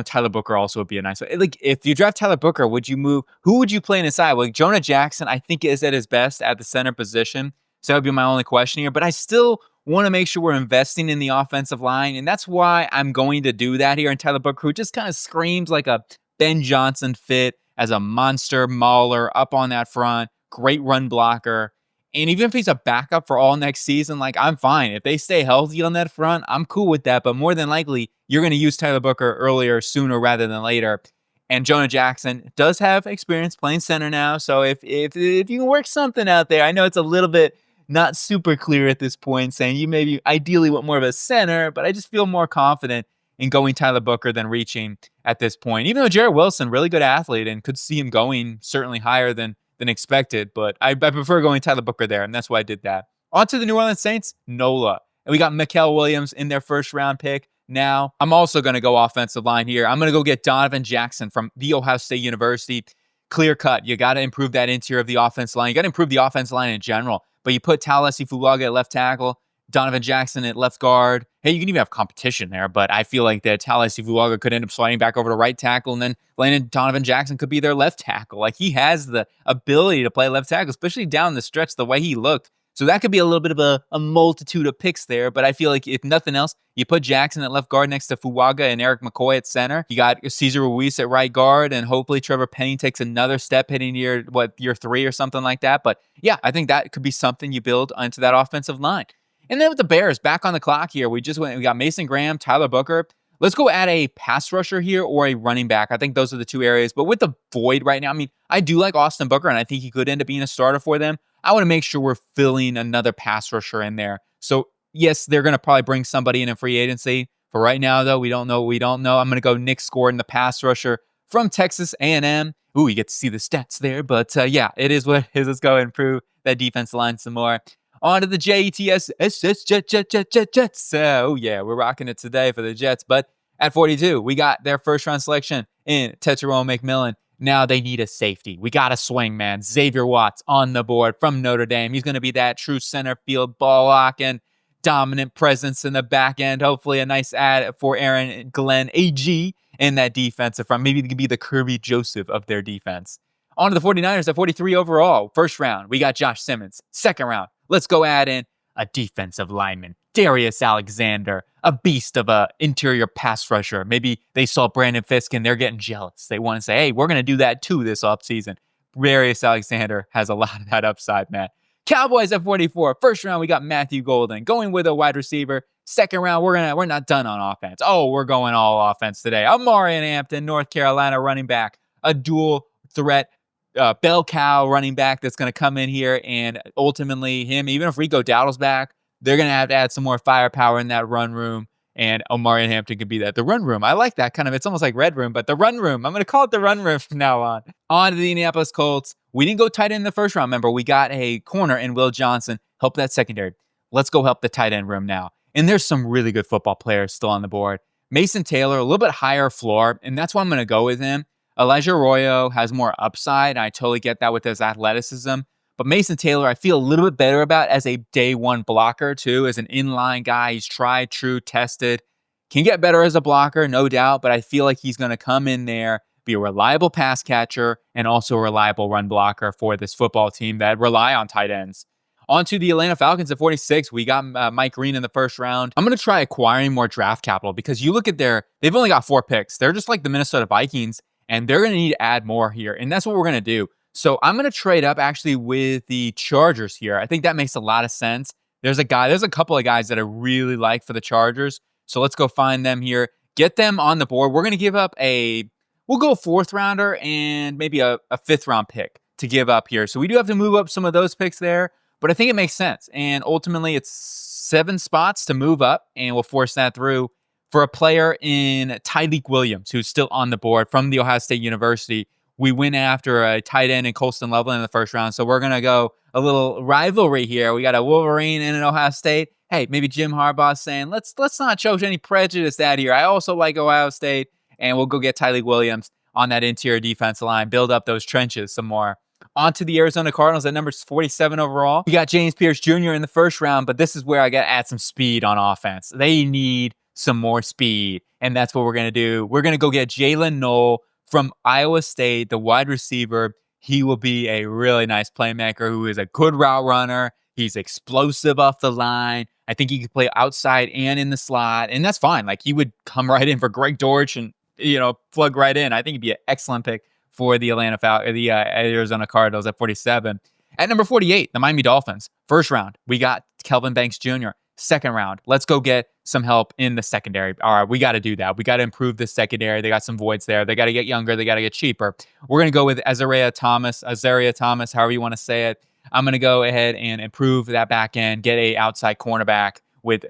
Tyler Booker also would be a nice one. Like, if you draft Tyler Booker, would you move? Who would you play inside? Like, Jonah Jackson, I think, is at his best at the center position. So that would be my only question here. But I still want to make sure we're investing in the offensive line. And that's why I'm going to do that here. And Tyler Booker, who just kind of screams like a Ben Johnson fit as a monster mauler up on that front. Great run blocker. And even if he's a backup for all next season, like, I'm fine. If they stay healthy on that front, I'm cool with that. But more than likely, you're going to use Tyler Booker earlier, sooner rather than later. And Jonah Jackson does have experience playing center now. So if you can work something out there, I know it's a little bit not super clear at this point, saying you maybe ideally want more of a center, but I just feel more confident in going Tyler Booker than reaching at this point. Even though Jarrett Wilson, really good athlete, and could see him going certainly higher than expected, but I prefer going Tyler Booker there, and that's why I did that. On to the New Orleans Saints, NOLA. And we got Mikael Williams in their first round pick. Now, I'm also going to go offensive line here. I'm going to go get Donovan Jackson from The Ohio State University. Clear cut. You got to improve that interior of the offensive line. You got to improve the offensive line in general. But you put Taolesi Fulaga at left tackle, Donovan Jackson at left guard. Hey, you can even have competition there, but I feel like that Taolesi Fulaga could end up sliding back over to right tackle, and then Landon Donovan Jackson could be their left tackle. Like, he has the ability to play left tackle, especially down the stretch, the way he looked. So that could be a little bit of a multitude of picks there, but I feel like if nothing else, you put Jackson at left guard next to Fuaga and Eric McCoy at center. You got Cesar Ruiz at right guard, and hopefully Trevor Penny takes another step hitting year 3 or something like that. But yeah, I think that could be something you build onto that offensive line. And then with the Bears, back on the clock here, we got Mason Graham, Tyler Booker. Let's go add a pass rusher here or a running back. I think those are the two areas. But with the void right now, I mean, I do like Austin Booker, and I think he could end up being a starter for them. I want to make sure we're filling another pass rusher in there. So, yes, they're going to probably bring somebody in free agency. For right now, though, we don't know what we don't know. I'm going to go Nick Gordon, the pass rusher from Texas A&M. Ooh, you get to see the stats there. But, yeah, it is what it is. Let's go improve that defensive line some more. On to the Jets. Oh, yeah, we're rocking it today for the Jets. But at 42, we got their first-round selection in Tetairoa McMillan. Now they need a safety. We got a swing, man. Xavier Watts on the board from Notre Dame. He's going to be that true center field ball locking, dominant presence in the back end. Hopefully a nice add for Aaron Glenn AG in that defensive front. Maybe he could be the Kirby Joseph of their defense. On to the 49ers at 43 overall. First round, we got Josh Simmons. Second round, let's go add in a defensive lineman, Darius Alexander, a beast of a interior pass rusher. Maybe they saw Brandon Fisk and they're getting jealous. They want to say, hey, we're going to do that too this offseason. Darius Alexander has a lot of that upside, man. Cowboys at 44. First round, we got Matthew Golden going with a wide receiver. Second round, we're not done on offense. Oh, we're going all offense today. Amari Hampton, North Carolina running back, a dual threat bell cow running back that's going to come in here, and ultimately him, even if Rico Dowdle's back, they're going to have to add some more firepower in that run room, and Omarion Hampton could be that. The run room, I like that kind of, it's almost like Red Room, but the run room, I'm going to call it the run room from now on. On to the Indianapolis Colts. We didn't go tight end in the first round, remember, we got a corner in Will Johnson, help that secondary. Let's go help the tight end room now. And there's some really good football players still on the board. Mason Taylor, a little bit higher floor, and that's why I'm going to go with him. Elijah Arroyo has more upside. I totally get that with his athleticism. But Mason Taylor, I feel a little bit better about as a day one blocker, too, as an inline guy. He's tried, true, tested. Can get better as a blocker, no doubt, but I feel like he's going to come in there, be a reliable pass catcher, and also a reliable run blocker for this football team that rely on tight ends. On to the Atlanta Falcons at 46. We got Mike Green in the first round. I'm going to try acquiring more draft capital because you look at they've only got 4 picks. They're just like the Minnesota Vikings. And they're going to need to add more here. And that's what we're going to do. So I'm going to trade up actually with the Chargers here. I think that makes a lot of sense. There's a couple of guys that I really like for the Chargers. So let's go find them here. Get them on the board. We're going to give up we'll go 4th rounder and maybe a 5th round pick to give up here. So we do have to move up some of those picks there. But I think it makes sense. And ultimately, it's 7 spots to move up, and we'll force that through for a player in Tyleik Williams, who's still on the board from the Ohio State University. We went after a tight end in Colston Loveland in the first round, so we're going to go a little rivalry here. We got a Wolverine and an Ohio State. Hey, maybe Jim Harbaugh's saying, let's not show any prejudice out here. I also like Ohio State, and we'll go get Tyleik Williams on that interior defensive line, build up those trenches some more. On to the Arizona Cardinals at number 47 overall. We got James Pierce Jr. in the first round, but this is where I got to add some speed on offense. They need some more speed, and that's what we're going to do. We're going to go get Jalen Knoll from Iowa State, the wide receiver. He will be a really nice playmaker who is a good route runner. He's explosive off the line. I think he could play outside and in the slot, and that's fine. Like, he would come right in for Greg Dortch and, plug right in. I think he'd be an excellent pick for the Arizona Cardinals at 47. At number 48, the Miami Dolphins. First round, we got Kelvin Banks Jr. Second round, let's go get some help in the secondary. All right, we got to do that. We got to improve the secondary. They got some voids there. They got to get younger. They got to get cheaper. We're going to go with Azaria Thomas, however you want to say it. I'm going to go ahead and improve that back end, get a outside cornerback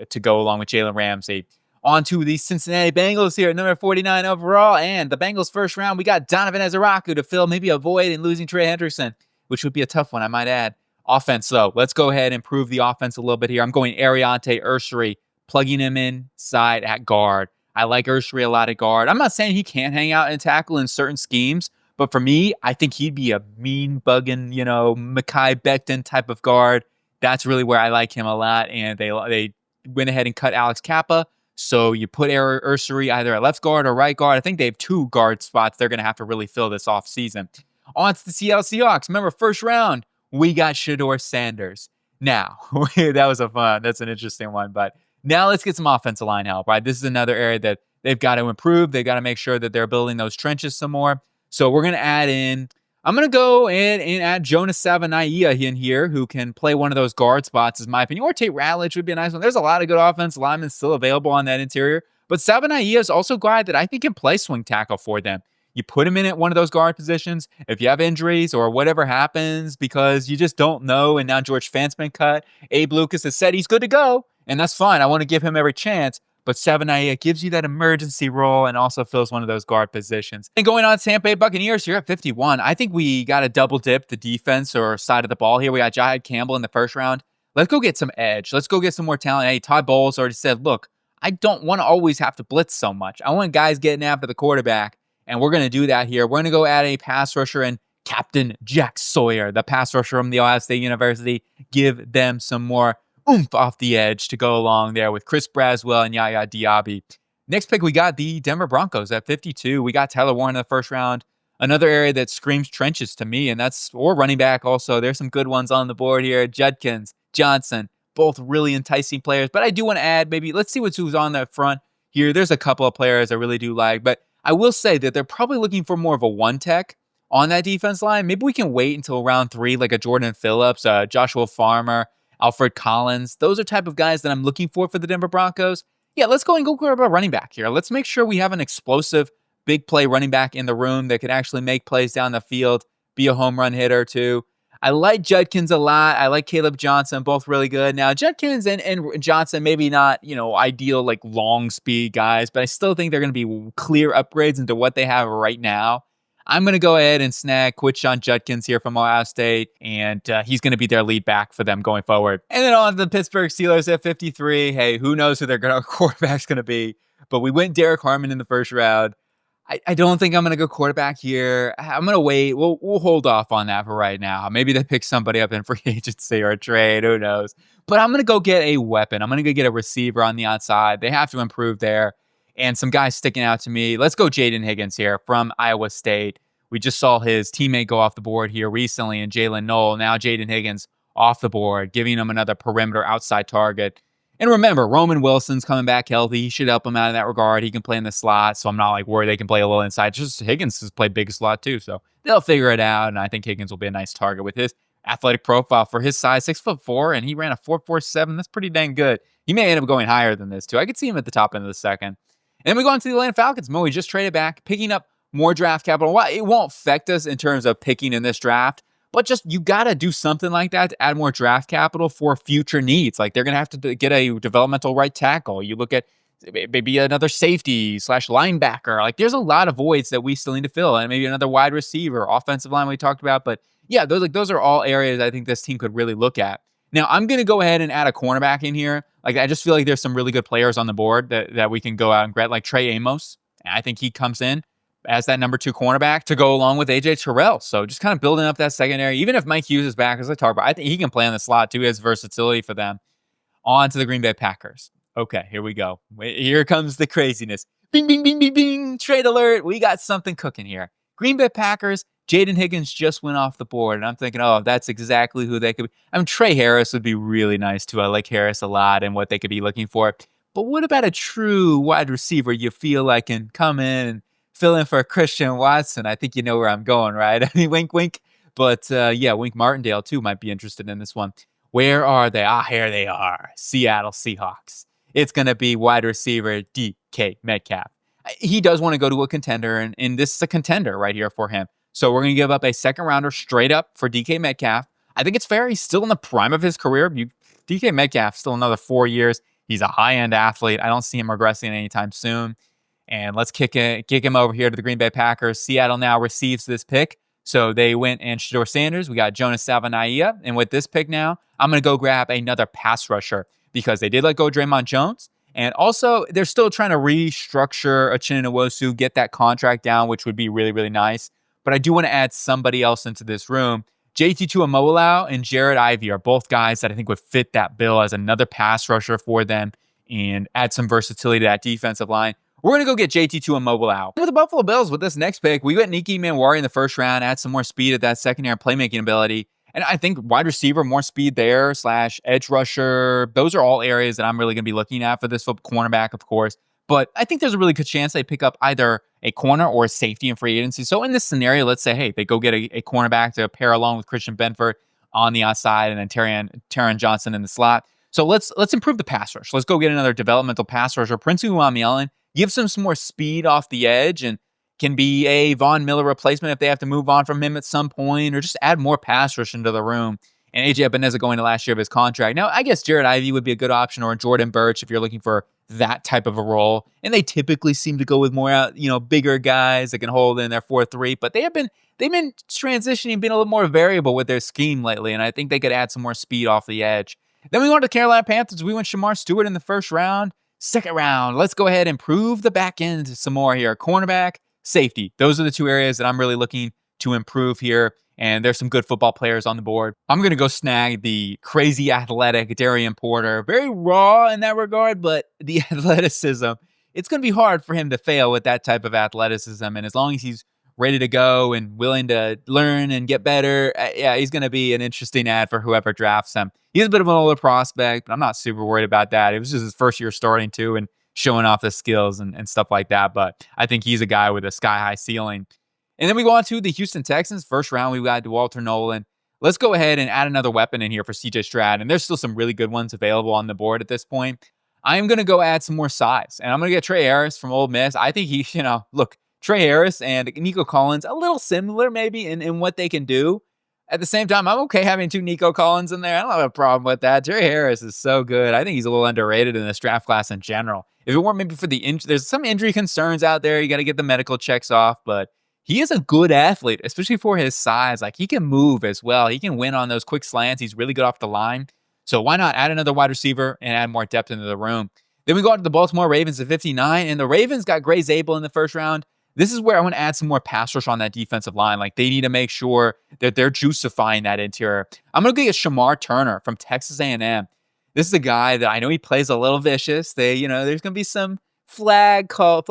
to go along with Jalen Ramsey. On to the Cincinnati Bengals here at number 49 overall. And the Bengals first round, we got Donovan Ezeraku to fill maybe a void in losing Trey Henderson, which would be a tough one, I might add. Offense, though, let's go ahead and improve the offense a little bit here. I'm going Ariante Ursary, plugging him inside at guard. I like Ursary a lot at guard. I'm not saying he can't hang out and tackle in certain schemes, but for me, I think he'd be a mean-bugging, Mekhi Becton type of guard. That's really where I like him a lot, and they went ahead and cut Alex Kappa. So you put Ursary either at left guard or right guard. I think they have 2 guard spots they're going to have to really fill this offseason. On to the Seattle Seahawks. Remember, first round, we got Shedeur Sanders. Now, that's an interesting one. But now let's get some offensive line help, right? This is another area that they've got to improve. They've got to make sure that they're building those trenches some more. So we're going to I'm going to go in and add Jonas Savaiinaea in here, who can play one of those guard spots, is my opinion. Or Tate Ratledge would be a nice one. There's a lot of good offensive linemen still available on that interior. But Savaiinaea is also a guy that I think can play swing tackle for them. You put him in at one of those guard positions. If you have injuries or whatever happens because you just don't know, and now George Fant's been cut, Abe Lucas has said he's good to go, and that's fine. I want to give him every chance. But Savaiinaea gives you that emergency role and also fills one of those guard positions. And going on Tampa Bay Buccaneers here at 51, I think we got to double dip the defense or side of the ball here. We got Jihaad Campbell in the first round. Let's go get some edge. Let's go get some more talent. Hey, Todd Bowles already said, look, I don't want to always have to blitz so much. I want guys getting after the quarterback, and we're going to do that here. We're going to go add a pass rusher and Captain Jack Sawyer, the pass rusher from the Ohio State University. Give them some more oomph off the edge to go along there with Chris Braswell and Yaya Diaby. Next pick, we got the Denver Broncos at 52. We got Tyler Warren in the first round. Another area that screams trenches to me, and or running back also. There's some good ones on the board here. Judkins, Johnson, both really enticing players. But I do want to add let's see who's on the front here. There's a couple of players I really do like, but I will say that they're probably looking for more of a one tech on that defense line. Maybe we can wait until round 3, like a Jordan Phillips, Joshua Farmer, Alfred Collins. Those are type of guys that I'm looking for the Denver Broncos. Yeah, let's go grab a running back here. Let's make sure we have an explosive, big play running back in the room that can actually make plays down the field, be a home run hitter too. I like Judkins a lot. I like Caleb Johnson, both really good. Now, Judkins and Johnson, maybe not, ideal, like long speed guys, but I still think they're going to be clear upgrades into what they have right now. I'm going to go ahead and snag Quinshon Judkins here from Ohio State, and he's going to be their lead back for them going forward. And then on to the Pittsburgh Steelers at 53. Hey, who knows who their quarterback's going to be? But we went Derek Harmon in the first round. I don't think I'm going to go quarterback here. I'm going to wait. We'll hold off on that for right now. Maybe they pick somebody up in free agency or a trade. Who knows? But I'm going to go get a weapon. I'm going to go get a receiver on the outside. They have to improve there. And some guys sticking out to me. Let's go Jaden Higgins here from Iowa State. We just saw his teammate go off the board here recently in Jalen Knoll. Now Jaden Higgins off the board, giving him another perimeter outside target. And remember, Roman Wilson's coming back healthy. He should help him out in that regard. He can play in the slot, so I'm not worried they can play a little inside. Just Higgins has played big slot too, so they'll figure it out. And I think Higgins will be a nice target with his athletic profile for his size, 6'4", and he ran a 4.47. That's pretty dang good. He may end up going higher than this too. I could see him at the top end of the second. And then we go on to the Atlanta Falcons. Mo, we just traded back, picking up more draft capital. Well, it won't affect us in terms of picking in this draft, But just you got to do something like that to add more draft capital for future needs. Like they're going to have to get a developmental right tackle. You look at maybe another safety slash linebacker. Like there's a lot of voids that we still need to fill, and maybe another wide receiver, offensive line we talked about. But yeah, those are all areas I think this team could really look at. Now I'm gonna go ahead and add a cornerback in here. Like I just feel like there's some really good players on the board that we can go out and grab, like Trey Amos. And I think he comes in as that number 2 cornerback to go along with AJ Terrell. So just kind of building up that secondary. Even if Mike Hughes is back, as I talked about, I think he can play on the slot too. He has versatility for them. On to the Green Bay Packers. Okay, here we go. Here comes the craziness. Bing, bing, bing, bing, bing. Trade alert. We got something cooking here. Green Bay Packers, Jaden Higgins just went off the board. And I'm thinking, oh, that's exactly who they could be. I mean, Trey Harris would be really nice too. I like Harris a lot and what they could be looking for. But what about a true wide receiver you feel like can come in and fill in for Christian Watson? I think you know where I'm going, right? I mean, wink, wink. But yeah, Wink Martindale too might be interested in this one. Where are they? Ah, here they are. Seattle Seahawks. It's going to be wide receiver DK Metcalf. He does want to go to a contender, and this is a contender right here for him. So we're going to give up a second rounder straight up for DK Metcalf. I think it's fair. He's still in the prime of his career. DK Metcalf, still another 4 years. He's a high-end athlete. I don't see him regressing anytime soon. And let's kick him over here to the Green Bay Packers. Seattle now receives this pick. So they went and Shedeur Sanders. We got Jonas Savanaia. And with this pick now, I'm going to go grab another pass rusher because they did let go of Draymond Jones. And also, they're still trying to restructure Uchenna Nwosu, get that contract down, which would be really, really nice. But I do want to add somebody else into this room. JT Tuimoloau and Jared Ivey are both guys that I think would fit that bill as another pass rusher for them and add some versatility to that defensive line. We're going to go get JT Tuimoloau. With the Buffalo Bills, with this next pick, we got Niki Manwari in the first round, add some more speed at that secondary playmaking ability. And I think wide receiver, more speed there, / edge rusher. Those are all areas that I'm really going to be looking at for this cornerback, of course. But I think there's a really good chance they pick up either a corner or a safety in free agency. So in this scenario, let's say, hey, they go get a cornerback to pair along with Christian Benford on the outside and then Taron Johnson in the slot. So let's improve the pass rush. Let's go get another developmental pass rusher. Prince Umanuel gives him some more speed off the edge and can be a Von Miller replacement if they have to move on from him at some point, or just add more pass rush into the room. And AJ Epenesa going to last year of his contract. Now, I guess Jared Ivey would be a good option, or Jordan Birch if you're looking for that type of a role. And they typically seem to go with more, bigger guys that can hold in their 4-3. But they've been transitioning, being a little more variable with their scheme lately. And I think they could add some more speed off the edge. Then we went to the Carolina Panthers. We went Shamar Stewart in the first round. Second round, let's go ahead and improve the back end some more here. Cornerback, safety. Those are the two areas that I'm really looking to improve here. And there's some good football players on the board. I'm going to go snag the crazy athletic Darian Porter. Very raw in that regard, but the athleticism, it's going to be hard for him to fail with that type of athleticism. And as long as he's ready to go and willing to learn and get better, yeah, he's going to be an interesting ad for whoever drafts him. He's a bit of an older prospect, but I'm not super worried about that. It was just his first year starting too and showing off the skills and stuff like that. But I think he's a guy with a sky-high ceiling. And then we go on to the Houston Texans. First round, we got Walter Nolan. Let's go ahead and add another weapon in here for CJ Stroud. And there's still some really good ones available on the board at this point. I am going to go add some more size. And I'm going to get Trey Harris from Ole Miss. I think he, look, Trey Harris and Nico Collins, a little similar maybe in what they can do. At the same time, I'm okay having 2 Nico Collins in there. I don't have a problem with that. Trey Harris is so good. I think he's a little underrated in this draft class in general. If it weren't maybe for the injury, there's some injury concerns out there. You got to get the medical checks off, but he is a good athlete, especially for his size. Like, he can move as well. He can win on those quick slants. He's really good off the line. So why not add another wide receiver and add more depth into the room? Then we go out to the Baltimore Ravens at 59, and the Ravens got Gray Zabel in the first round. This is where I want to add some more pass rush on that defensive line. Like, they need to make sure that they're juicifying that interior. I'm going to get Shamar Turner from Texas A&M. This is a guy that I know he plays a little vicious. There's going to be some flags called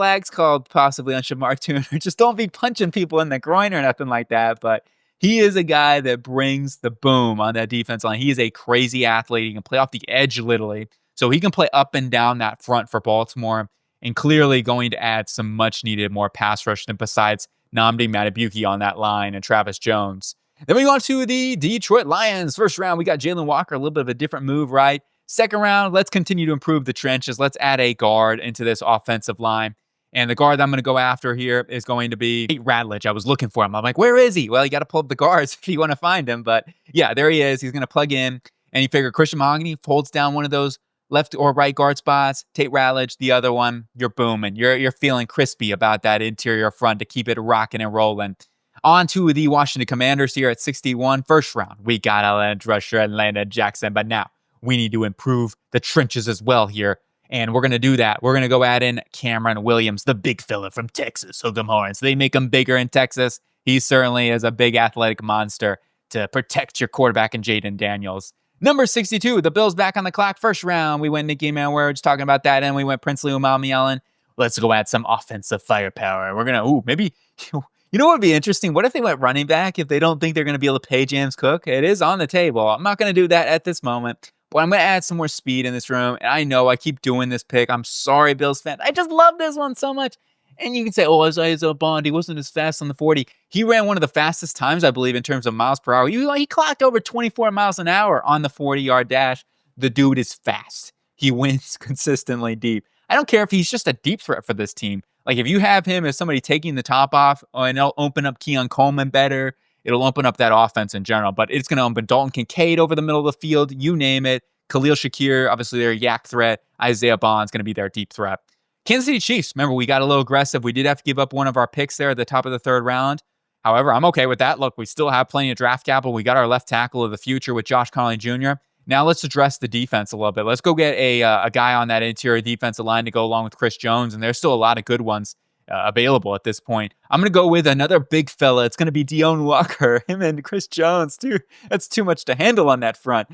possibly on Shamar Turner. Just don't be punching people in the groin or nothing like that. But he is a guy that brings the boom on that defense line. He is a crazy athlete. He can play off the edge literally. So he can play up and down that front for Baltimore, and clearly going to add some much needed more pass rush than besides Nnamdi Madubuike on that line and Travis Jones. Then we go on to the Detroit Lions. First round, we got Jalen Walker, a little bit of a different move, right? Second round, let's continue to improve the trenches. Let's add a guard into this offensive line. And the guard that I'm going to go after here is going to be Tate Ratledge. I was looking for him. I'm like, where is he? Well, you got to pull up the guards if you want to find him. But yeah, there he is. He's going to plug in. And you figure Christian Mahogany holds down one of those left or right guard spots. Tate Ratledge, the other one, you're booming. You're feeling crispy about that interior front to keep it rocking and rolling. On to the Washington Commanders here at 61. First round, we got a edge rusher Atlanta Jackson. But now we need to improve the trenches as well here. And we're going to do that. We're going to go add in Cameron Williams, the big fella from Texas, Hook 'em Horns. They make him bigger in Texas. He certainly is a big athletic monster to protect your quarterback in Jaden Daniels. Number 62, the Bills back on the clock. First round, we went Nicky Mann. We were just talking about that. And we went Princely McMillan. Let's go add some offensive firepower. We're going to, maybe, you know what would be interesting? What if they went running back if they don't think they're going to be able to pay James Cook? It is on the table. I'm not going to do that at this moment. But I'm going to add some more speed in this room. And I know I keep doing this pick. I'm sorry, Bills fan. I just love this one so much. And you can say, oh, Isaiah Bond, he wasn't as fast on the 40. He ran one of the fastest times, I believe, in terms of miles per hour. He clocked over 24 miles an hour on the 40-yard dash. The dude is fast. He wins consistently deep. I don't care if he's just a deep threat for this team. Like, if you have him as somebody taking the top off, and it'll open up Keon Coleman better. It'll open up that offense in general. But it's going to open Dalton Kincaid over the middle of the field. You name it. Khalil Shakir, obviously their yak threat. Isaiah Bond's going to be their deep threat. Kansas City Chiefs, remember, we got a little aggressive. We did have to give up one of our picks there at the top of the third round. However, I'm okay with that. Look, we still have plenty of draft capital. We got our left tackle of the future with Josh Connolly Jr. Now let's address the defense a little bit. Let's go get a guy on that interior defensive line to go along with Chris Jones, and there's still a lot of good ones available at this point. I'm going to go with another big fella. It's going to be Deone Walker, him and Chris Jones, too. That's too much to handle on that front.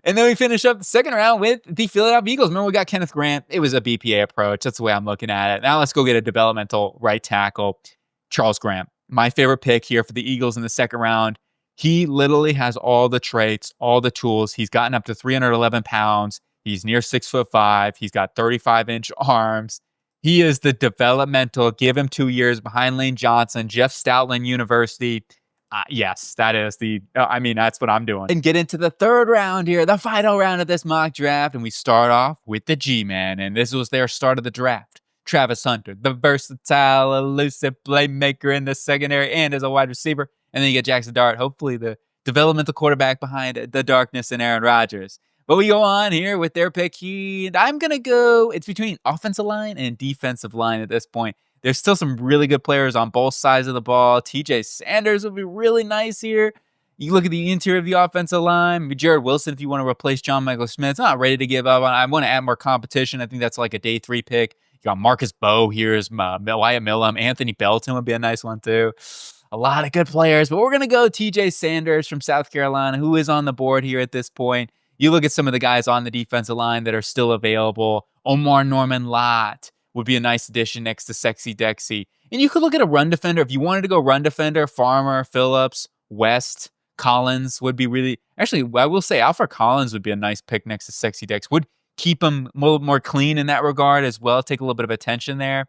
And then we finish up the second round with the Philadelphia Eagles. Remember, we got Kenneth Grant. It was a BPA approach. That's the way I'm looking at it. Now let's go get a developmental right tackle, Charles Grant. My favorite pick here for the Eagles in the second round. He literally has all the traits, all the tools. He's gotten up to 311 pounds. He's near 6'5". He's got 35-inch arms. He is the developmental. Give him 2 years behind Lane Johnson, Jeff Stoutland University. Yes, that is that's what I'm doing. And get into the third round here, the final round of this mock draft. And we start off with the G-Man. And this was their start of the draft. Travis Hunter, the versatile, elusive playmaker in the secondary and as a wide receiver. And then you get Jackson Dart, hopefully the developmental quarterback behind the darkness and Aaron Rodgers. But we go on here with their pick. I'm going to go, it's between offensive line and defensive line at this point. There's still some really good players on both sides of the ball. TJ Sanders would be really nice here. You look at the interior of the offensive line. Jared Wilson, if you want to replace John Michael Smith, it's not ready to give up on. I want to add more competition. I think that's like a day 3 pick. You got Marcus Bowe here is Wyatt Millum. Anthony Belton would be a nice one too. A lot of good players, but we're going to go TJ Sanders from South Carolina, who is on the board here at this point. You look at some of the guys on the defensive line that are still available. Omar Norman Lott would be a nice addition next to Sexy Dexy. And you could look at a run defender. If you wanted to go run defender, Farmer, Phillips, West, Collins would be really... Actually, I will say Alfred Collins would be a nice pick next to Sexy Dex. Would keep him a little more clean in that regard as well. Take a little bit of attention there.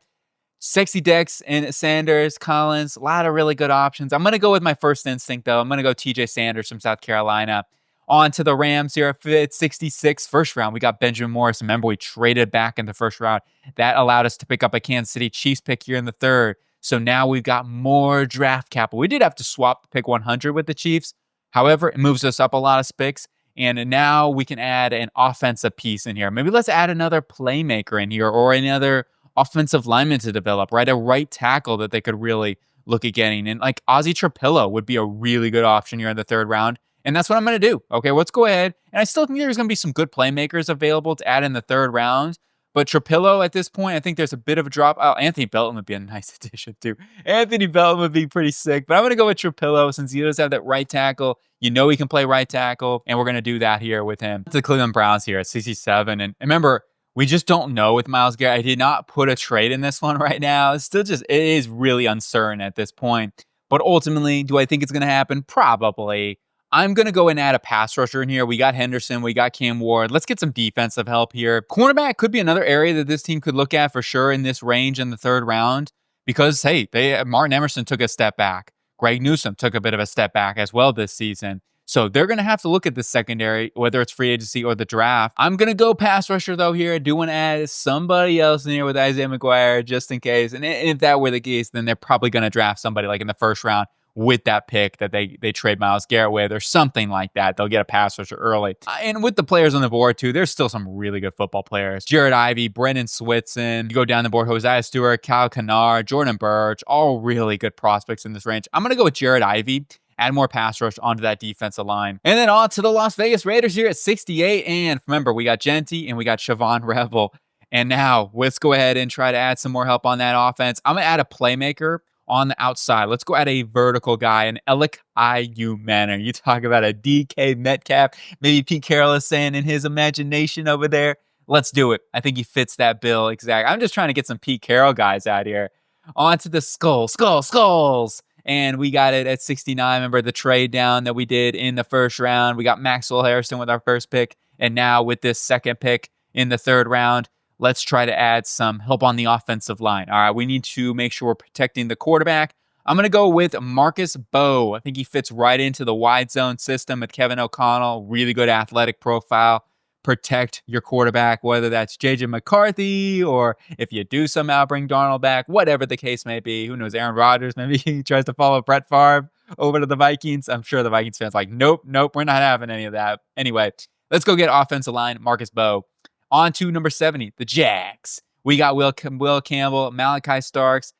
Sexy Dex and Sanders, Collins, a lot of really good options. I'm going to go with my first instinct, though. I'm going to go TJ Sanders from South Carolina. On to the Rams here at 66, first round. We got Benjamin Morris. Remember, we traded back in the first round. That allowed us to pick up a Kansas City Chiefs pick here in the third. So now we've got more draft capital. We did have to swap pick 100 with the Chiefs. However, it moves us up a lot of picks. And now we can add an offensive piece in here. Maybe let's add another playmaker in here or another offensive lineman to develop, right? A right tackle that they could really look at getting. And like Ozzie Trapillo would be a really good option here in the third round. And that's what I'm going to do. Okay, let's go ahead. And I still think there's going to be some good playmakers available to add in the third round. But Trapillo at this point, I think there's a bit of a drop. Oh, Anthony Belton would be a nice addition too. Anthony Belton would be pretty sick. But I'm going to go with Trapillo since he does have that right tackle. You know he can play right tackle. And we're going to do that here with him. It's the Cleveland Browns here at 67. And remember, we just don't know with Myles Garrett. I did not put a trade in this one right now. It's still it is really uncertain at this point. But ultimately, do I think it's going to happen? Probably. I'm going to go and add a pass rusher in here. We got Henderson. We got Cam Ward. Let's get some defensive help here. Cornerback could be another area that this team could look at for sure in this range in the third round because, hey, Martin Emerson took a step back. Greg Newsome took a bit of a step back as well this season. So they're going to have to look at the secondary, whether it's free agency or the draft. I'm going to go pass rusher, though, here. I do want to add somebody else in here with Isaiah McGuire just in case. And if that were the case, then they're probably going to draft somebody like in the first round with that pick that they trade Myles Garrett with or something like that. They'll get a pass rusher early. And with the players on the board, too, there's still some really good football players. Jared Ivey, Brendan Switson. You go down the board, Hosea Stewart, Kyle Kennard, Jordan Burch, all really good prospects in this range. I'm going to go with Jared Ivey. Add more pass rush onto that defensive line. And then on to the Las Vegas Raiders here at 68. And remember, we got Jeanty and we got Siobhan Revel. And now let's go ahead and try to add some more help on that offense. I'm going to add a playmaker on the outside. Let's go add a vertical guy, an Alec IU Manor. You talk about a DK Metcalf. Maybe Pete Carroll is saying in his imagination over there. Let's do it. I think he fits that bill exactly. I'm just trying to get some Pete Carroll guys out here. On to the skulls. And we got it at 69. Remember the trade down that we did in the first round. We got Maxwell Harrison with our first pick. And now with this second pick in the third round, let's try to add some help on the offensive line. All right, we need to make sure we're protecting the quarterback. I'm going to go with Marcus Bowe. I think he fits right into the wide zone system with Kevin O'Connell. Really good athletic profile. Protect your quarterback, whether that's JJ McCarthy or if you do somehow bring Darnold back, whatever the case may be. Who knows? Aaron Rodgers, maybe he tries to follow Brett Favre over to the Vikings. I'm sure the Vikings fans are like, nope, we're not having any of that. Anyway, let's go get offensive line, Marcus Bowe. On to number 70, the Jags. We got Will Campbell, Malachi Starks.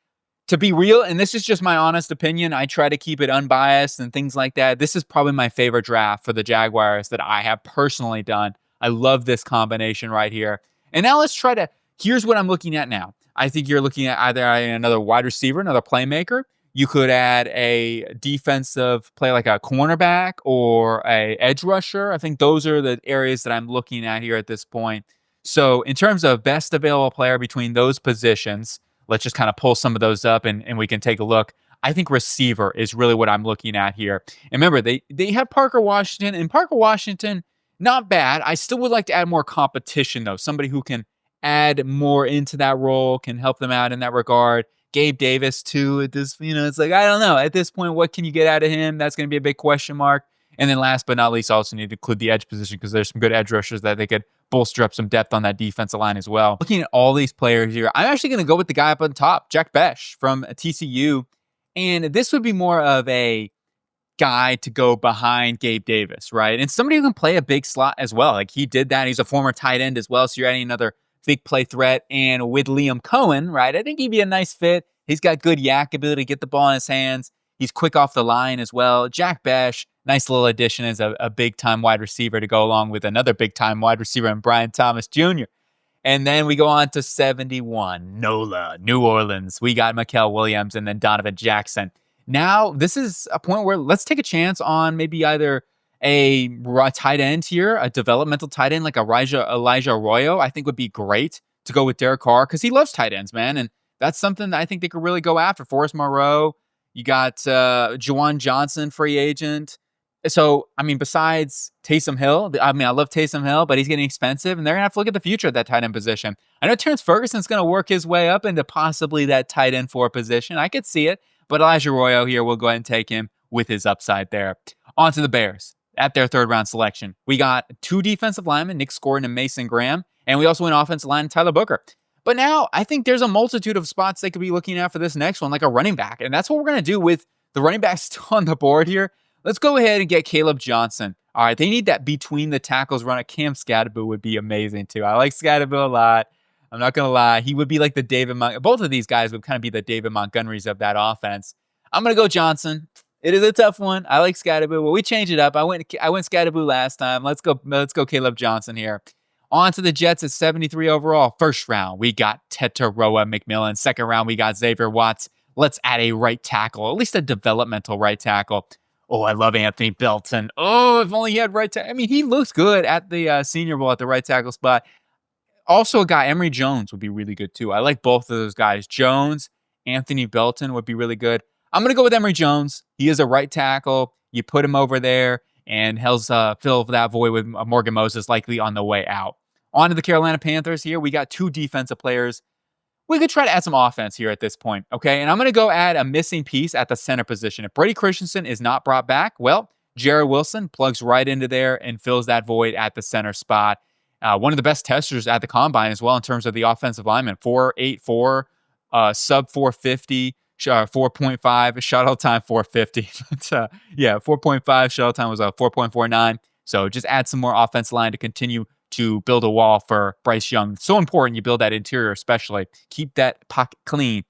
To be real, and this is just my honest opinion, I try to keep it unbiased and things like that. This is probably my favorite draft for the Jaguars that I have personally done. I love this combination right here. And now let's try to, here's what I'm looking at now. I think you're looking at either another wide receiver, another playmaker. You could add a defensive play like a cornerback or a edge rusher. I think those are the areas that I'm looking at here at this point. So in terms of best available player between those positions, let's just kind of pull some of those up and we can take a look. I think receiver is really what I'm looking at here. And remember, they have Parker Washington, and Parker Washington, not bad. I still would like to add more competition, though. Somebody who can add more into that role, can help them out in that regard. Gabe Davis, too. At this, it's like, I don't know. At this point, what can you get out of him? That's going to be a big question mark. And then last but not least, also need to include the edge position because there's some good edge rushers that they could bolster up some depth on that defensive line as well. Looking at all these players here, I'm actually going to go with the guy up on top, Jack Besh from TCU. And this would be more of a guy to go behind Gabe Davis, right? And somebody who can play a big slot as well. Like he did that. He's a former tight end as well. So you're adding another big play threat. And with Liam Cohen, right? I think he'd be a nice fit. He's got good yak ability to get the ball in his hands. He's quick off the line as well. Jack Besh, nice little addition as a big-time wide receiver to go along with another big-time wide receiver in Brian Thomas Jr. And then we go on to 71, NOLA, New Orleans. We got Mikael Williams and then Donovan Jackson. Now, this is a point where let's take a chance on maybe either a tight end here, a developmental tight end like Elijah Arroyo, I think would be great to go with Derek Carr because he loves tight ends, man. And that's something that I think they could really go after. Forrest Moreau, you got Juwan Johnson, free agent. So, I mean, besides Taysom Hill, I love Taysom Hill, but he's getting expensive, and they're going to have to look at the future at that tight end position. I know Terrence Ferguson's going to work his way up into possibly that tight end 4 position. I could see it. But Elijah Arroyo here, we'll go ahead and take him with his upside there. On to the Bears at their third round selection. We got 2 defensive linemen, Nick Scordon and Mason Graham. And we also went offensive line, Tyler Booker. But now I think there's a multitude of spots they could be looking at for this next one, like a running back. And that's what we're going to do with the running backs still on the board here. Let's go ahead and get Caleb Johnson. All right, they need that between the tackles run. Cam Scadaboo would be amazing too. I like Scadaboo a lot. I'm not going to lie. He would be like the both of these guys would kind of be the David Montgomerys of that offense. I'm going to go Johnson. It is a tough one. I like Scadaboo. Well, we changed it up. I went Scadaboo last time. Let's go Caleb Johnson here. On to the Jets at 73 overall. First round, we got Tetairoa McMillan. Second round, we got Xavier Watts. Let's add a right tackle, at least a developmental right tackle. Oh, I love Anthony Belton. Oh, if only he had right tackle. I mean, he looks good at the Senior Bowl at the right tackle spot. Also, a guy, Emory Jones, would be really good too. I like both of those guys. Jones, Anthony Belton would be really good. I'm going to go with Emory Jones. He is a right tackle. You put him over there, and he'll fill that void with Morgan Moses likely on the way out. On to the Carolina Panthers here. We got 2 defensive players. We could try to add some offense here at this point, okay? And I'm going to go add a missing piece at the center position. If Brady Christensen is not brought back, well, Jared Wilson plugs right into there and fills that void at the center spot. One of the best testers at the combine as well in terms of the offensive lineman. 4.84, sub 450, 4.5 shuttle time 450. But, yeah, 4.5 shuttle time was a 4.49. So just add some more offensive line to continue to build a wall for Bryce Young. So important you build that interior, especially. Keep that pocket clean.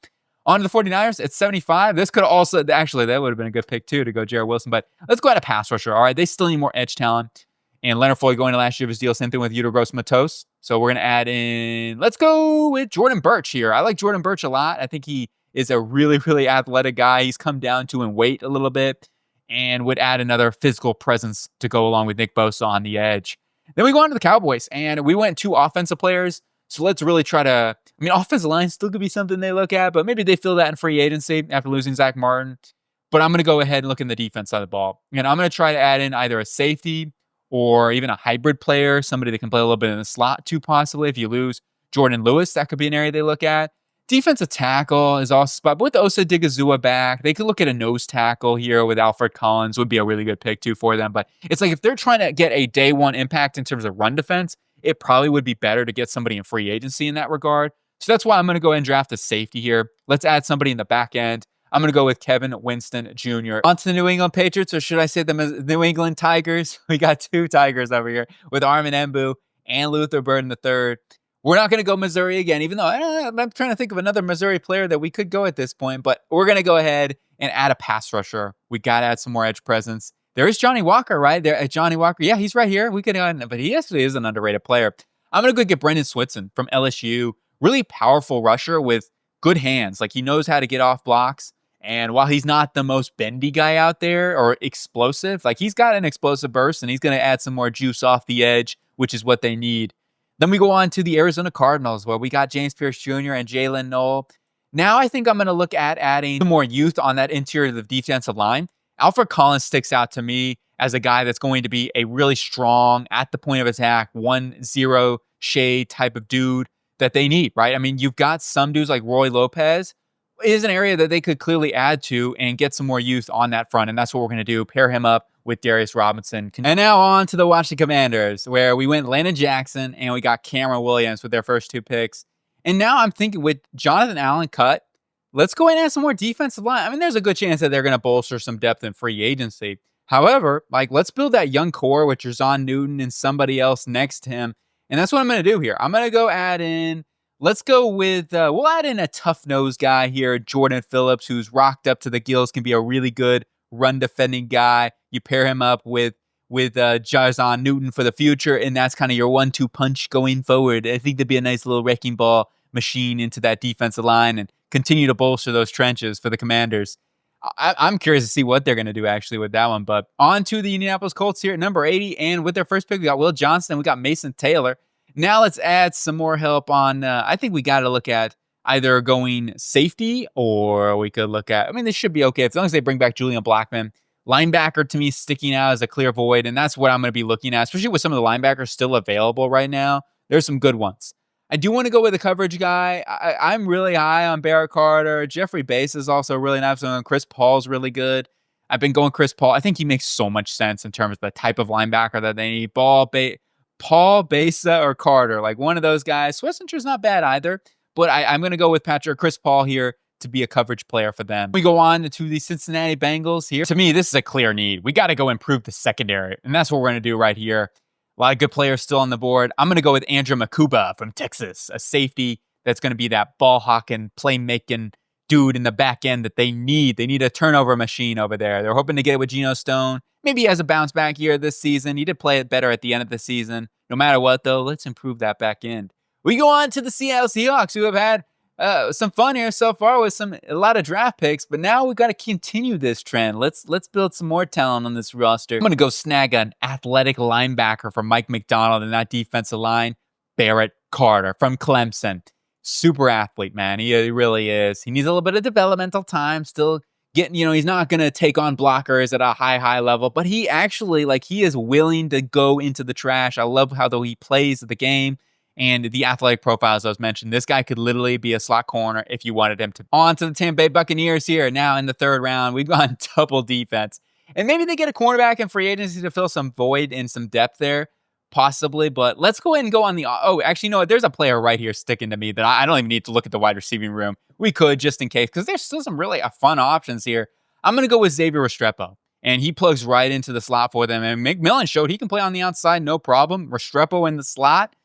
On to the 49ers, it's 75. This could also, actually, that would have been a good pick too to go Jared Wilson. But let's go ahead a pass rusher. All right, they still need more edge talent. And Leonard Floyd going to last year of his deal, same thing with Yetur Gross-Matos. So we're going to add in, let's go with Jordan Burch here. I like Jordan Burch a lot. I think he is a really, really athletic guy. He's come down to in weight a little bit and would add another physical presence to go along with Nick Bosa on the edge. Then we go on to the Cowboys, and we went 2 offensive players. So let's really try to, I mean, offensive line still could be something they look at, but maybe they fill that in free agency after losing Zach Martin. But I'm going to go ahead and look in the defense side of the ball. And I'm going to try to add in either a safety or even a hybrid player, somebody that can play a little bit in the slot too, possibly. If you lose Jordan Lewis, that could be an area they look at. Defensive tackle is also spot. But with Osa Digizua back, they could look at a nose tackle here with Alfred Collins. Would be a really good pick too for them. But it's like if they're trying to get a day one impact in terms of run defense, it probably would be better to get somebody in free agency in that regard. So that's why I'm going to go ahead and draft a safety here. Let's add somebody in the back end. I'm going to go with Kevin Winston Jr. On to the New England Patriots, or should I say the New England Tigers? We got 2 Tigers over here with Armin Embu and Luther Burden III. We're not going to go Missouri again, even though I'm trying to think of another Missouri player that we could go at this point, but we're going to go ahead and add a pass rusher. We got to add some more edge presence. There is Johnny Walker, right? Johnny Walker. Yeah, he's right here. We could, but he actually is an underrated player. I'm going to go get Brendan Switson from LSU. Really powerful rusher with good hands. Like, he knows how to get off blocks. And while he's not the most bendy guy out there or explosive, like, he's got an explosive burst and he's going to add some more juice off the edge, which is what they need. Then we go on to the Arizona Cardinals, where we got James Pierce Jr. and Jalen Noel. Now I think I'm going to look at adding some more youth on that interior of the defensive line. Alfred Collins sticks out to me as a guy that's going to be a really strong, at the point of attack, 1-0 shade type of dude that they need, right? I mean, you've got some dudes like Roy Lopez. It is an area that they could clearly add to and get some more youth on that front, and that's what we're going to do, pair him up with Darius Robinson. And now on to the Washington Commanders, where we went Landon Jackson and we got Cameron Williams with their first 2 picks. And now I'm thinking with Jonathan Allen cut, let's go ahead and add some more defensive line. I mean, there's a good chance that they're going to bolster some depth in free agency. However, like, let's build that young core with Jerzon Newton and somebody else next to him. And that's what I'm going to do here. I'm going to go add in, let's go with, we'll add in a tough-nosed guy here, Jordan Phillips, who's rocked up to the gills, can be a really good run-defending guy. You pair him up with Jerzon Newton for the future, and that's kind of your 1-2 punch going forward. I think there'd be a nice little wrecking ball machine into that defensive line and continue to bolster those trenches for the Commanders. I'm curious to see what they're going to do actually with that one. But on to the Indianapolis Colts here at number 80. And with their first pick, we got Will Johnson. We got Mason Taylor. Now let's add some more help on, I think we got to look at either going safety, or we could look at, I mean, this should be okay as long as they bring back Julian Blackman. Linebacker to me sticking out as a clear void, and that's what I'm going to be looking at, especially with some of the linebackers still available right now. There's some good ones. I do want to go with a coverage guy. I'm really high on Barrett Carter. Jeffrey Bass is also really nice. And Chris Paul's really good. I've been going Chris Paul. I think he makes so much sense in terms of the type of linebacker that they need. Paul, Besa, or Carter. Like, one of those guys. Schwessinger's not bad either. But I'm going to go with Chris Paul here to be a coverage player for them. We go on to the Cincinnati Bengals here. To me, this is a clear need. We got to go improve the secondary. And that's what we're going to do right here. A lot of good players still on the board. I'm going to go with Andrew Makuba from Texas, a safety that's going to be that ball-hawking, playmaking dude in the back end that they need. They need a turnover machine over there. They're hoping to get it with Geno Stone. Maybe he has a bounce-back year this season. He did play it better at the end of the season. No matter what, though, let's improve that back end. We go on to the Seattle Seahawks, who have had some fun here so far with a lot of draft picks, but now we've got to continue this trend. Let's build some more talent on this roster. I'm going to go snag an athletic linebacker from Mike McDonald in that defensive line, Barrett Carter from Clemson. Super athlete, man. He really is. He needs a little bit of developmental time, still getting, he's not going to take on blockers at a high level, but he actually, he is willing to go into the trash. I love how, though, he plays the game. And the athletic profiles I was mentioned, this guy could literally be a slot corner if you wanted him to. On to the Tampa Bay Buccaneers here. Now in the 3rd round, we've gone double defense. And maybe they get a cornerback in free agency to fill some void and some depth there, possibly. But let's go ahead and go on the, oh, actually, no, there's a player right here sticking to me that I don't even need to look at the wide receiving room. We could just in case, because there's still some really fun options here. I'm going to go with Xavier Restrepo. And he plugs right into the slot for them. And McMillan showed he can play on the outside, no problem. Restrepo in the slot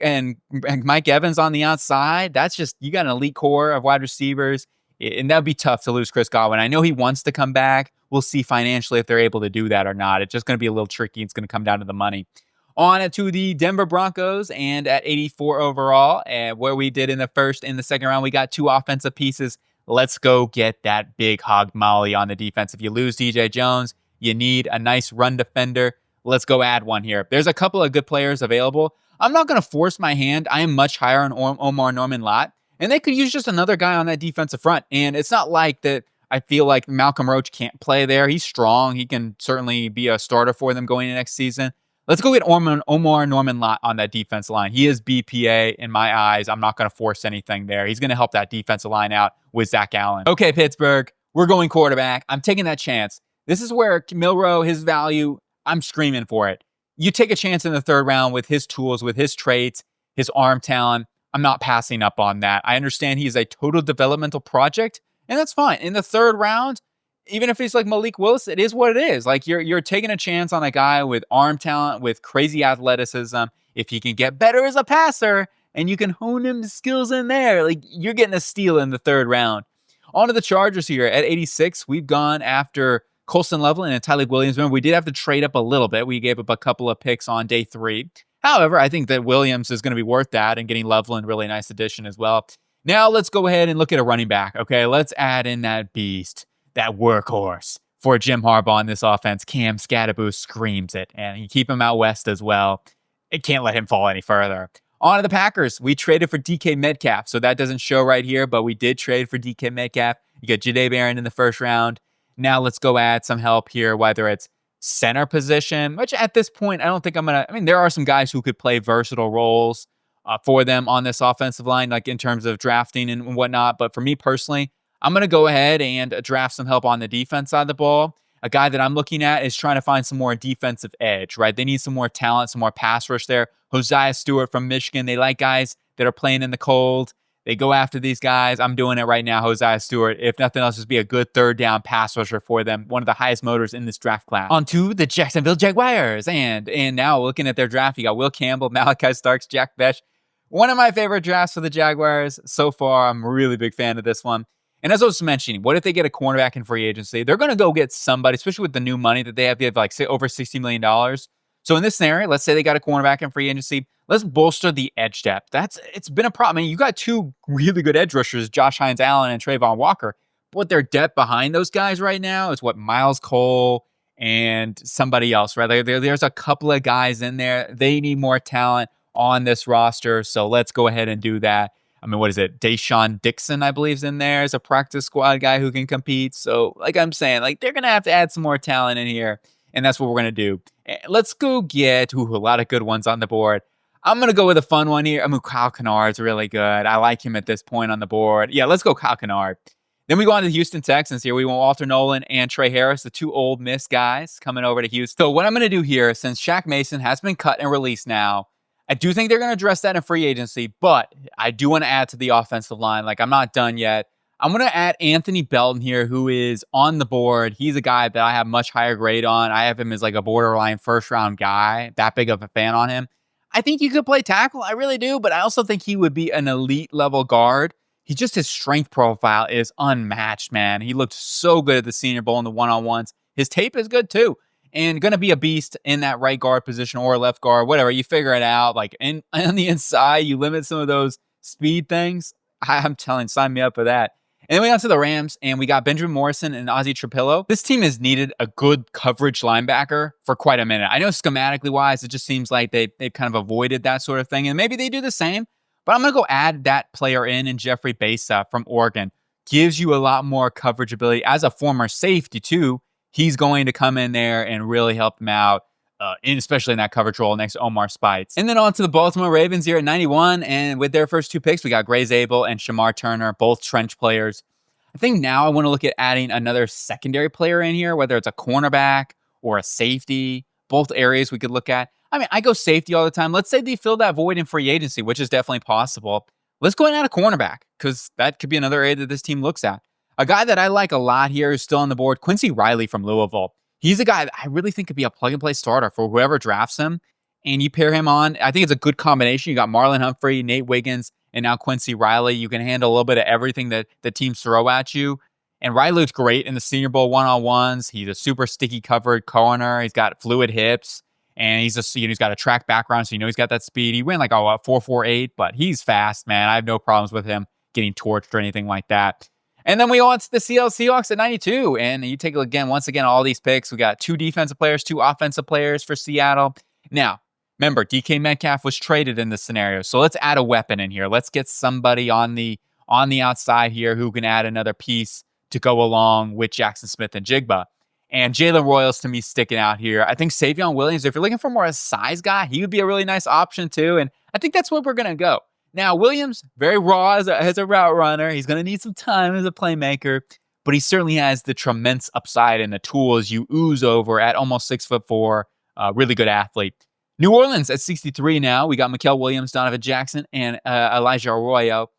and Mike Evans on the outside. That's just, you got an elite core of wide receivers. And that'd be tough to lose Chris Godwin. I know he wants to come back. We'll see financially if they're able to do that or not. It's just going to be a little tricky. It's going to come down to the money. On to the Denver Broncos, and at 84 overall, and where we did in the first and the second round, we got 2 offensive pieces. Let's go get that big hog molly on the defense. If you lose DJ Jones, you need a nice run defender. Let's go add one here. There's a couple of good players available. I'm not going to force my hand. I am much higher on Omar Norman-Lott, and they could use just another guy on that defensive front. And it's not like that I feel like Malcolm Roach can't play there. He's strong. He can certainly be a starter for them going into next season. Let's go get Omar Norman-Lott on that defense line. He is BPA in my eyes. I'm not going to force anything there. He's going to help that defensive line out with Zach Allen. Okay, Pittsburgh, we're going quarterback. I'm taking that chance. This is where Milroe, his value, I'm screaming for it. You take a chance in the third round with his tools, with his traits, his arm talent. I'm not passing up on that. I understand he is a total developmental project, and that's fine. In the third round, even if it's like Malik Willis, it is what it is. Like you're taking a chance on a guy with arm talent, with crazy athleticism. If he can get better as a passer and you can hone him skills in there, like you're getting a steal in the third round. On to the Chargers here at 86. We've gone after Colston Loveland and Tyleik Williams. Remember, we did have to trade up a little bit. We gave up a couple of picks on day 3. However, I think that Williams is going to be worth that, and getting Loveland, really nice addition as well. Now let's go ahead and look at a running back. Okay, let's add in that beast, that workhorse for Jim Harbaugh in this offense. Cam Scatterboo screams it, and you keep him out west as well. It can't let him fall any further. On to the Packers. We traded for DK Metcalf, so that doesn't show right here, but we did trade for DK Metcalf. You got Jahdae Barron in the first round. Now let's go add some help here, whether it's center position, which at this point, I don't think I'm going to, there are some guys who could play versatile roles for them on this offensive line, like in terms of drafting and whatnot. But for me personally, I'm going to go ahead and draft some help on the defense side of the ball. A guy that I'm looking at is trying to find some more defensive edge, right? They need some more talent, some more pass rush there. Hosea Stewart from Michigan. They like guys that are playing in the cold. They go after these guys. I'm doing it right now, Hosea Stewart. If nothing else, just be a good third down pass rusher for them. One of the highest motors in this draft class. On to the Jacksonville Jaguars. And now looking at their draft, you got Will Campbell, Malachi Starks, Jack Besh. One of my favorite drafts for the Jaguars so far. I'm a really big fan of this one. And as I was mentioning, what if they get a cornerback in free agency? They're going to go get somebody, especially with the new money that they have. They have like over $60 million. So in this scenario, let's say they got a cornerback in free agency. Let's bolster the edge depth. It's been a problem. You got 2 really good edge rushers, Josh Hines-Allen and Trayvon Walker. But their depth behind those guys right now is what Miles Cole and somebody else, right? There's a couple of guys in there. They need more talent on this roster. So let's go ahead and do that. What is it? Deshaun Dixon, I believe, is in there as a practice squad guy who can compete. So like I'm saying, they're going to have to add some more talent in here. And that's what we're going to do. Let's go get a lot of good ones on the board. I'm going to go with a fun one here. Kyle Kennard's really good. I like him at this point on the board. Yeah, let's go Kyle Kennard. Then we go on to the Houston Texans here. We want Walter Nolan and Trey Harris, the 2 Ole Miss guys coming over to Houston. So what I'm going to do here, since Shaq Mason has been cut and released now, I do think they're going to address that in free agency, but I do want to add to the offensive line. I'm not done yet. I'm going to add Anthony Belton here, who is on the board. He's a guy that I have much higher grade on. I have him as a borderline first-round guy, that big of a fan on him. I think he could play tackle. I really do, but I also think he would be an elite-level guard. His strength profile is unmatched, man. He looked so good at the Senior Bowl in the one-on-ones. His tape is good, too. And going to be a beast in that right guard position or left guard, whatever. You figure it out. On the inside, you limit some of those speed things. I'm telling, sign me up for that. And then we got to the Rams, and we got Benjamin Morrison and Ozzie Trapillo. This team has needed a good coverage linebacker for quite a minute. I know schematically wise, it just seems like they've kind of avoided that sort of thing. And maybe they do the same. But I'm going to go add that player in Jeffrey Besa from Oregon. Gives you a lot more coverage ability. As a former safety, too, he's going to come in there and really help them out, especially in that coverage role next to Omar Spites. And then on to the Baltimore Ravens here at 91. And with their first 2 picks, we got Gray Zabel and Shamar Turner, both trench players. I think now I want to look at adding another secondary player in here, whether it's a cornerback or a safety, both areas we could look at. I mean, I go safety all the time. Let's say they fill that void in free agency, which is definitely possible. Let's go and add a cornerback because that could be another area that this team looks at. A guy that I like a lot here is still on the board, Quincy Riley from Louisville. He's a guy that I really think could be a plug-and-play starter for whoever drafts him. And you pair him on, I think it's a good combination. You got Marlon Humphrey, Nate Wiggins, and now Quincy Riley. You can handle a little bit of everything that the teams throw at you. And Riley looks great in the Senior Bowl one-on-ones. He's a super sticky covered corner. He's got fluid hips. And he's got a track background, so he's got that speed. He ran like a 4.48, but he's fast, man. I have no problems with him getting torched or anything like that. And then we go on to the Seattle Seahawks at 92. And you take a look once again, all these picks. We got 2 defensive players, 2 offensive players for Seattle. Now, remember, DK Metcalf was traded in this scenario. So let's add a weapon in here. Let's get somebody on the outside here who can add another piece to go along with Jackson Smith and Jigba. And Jalen Royals, to me, sticking out here. I think Savion Williams, if you're looking for more a size guy, he would be a really nice option too. And I think that's where we're going to go. Now, Williams, very raw as a route runner. He's going to need some time as a playmaker, but he certainly has the tremendous upside and the tools you ooze over at almost 6'4", really good athlete. New Orleans at 63 now. We got Mikael Williams, Donovan Jackson, and Elijah Arroyo.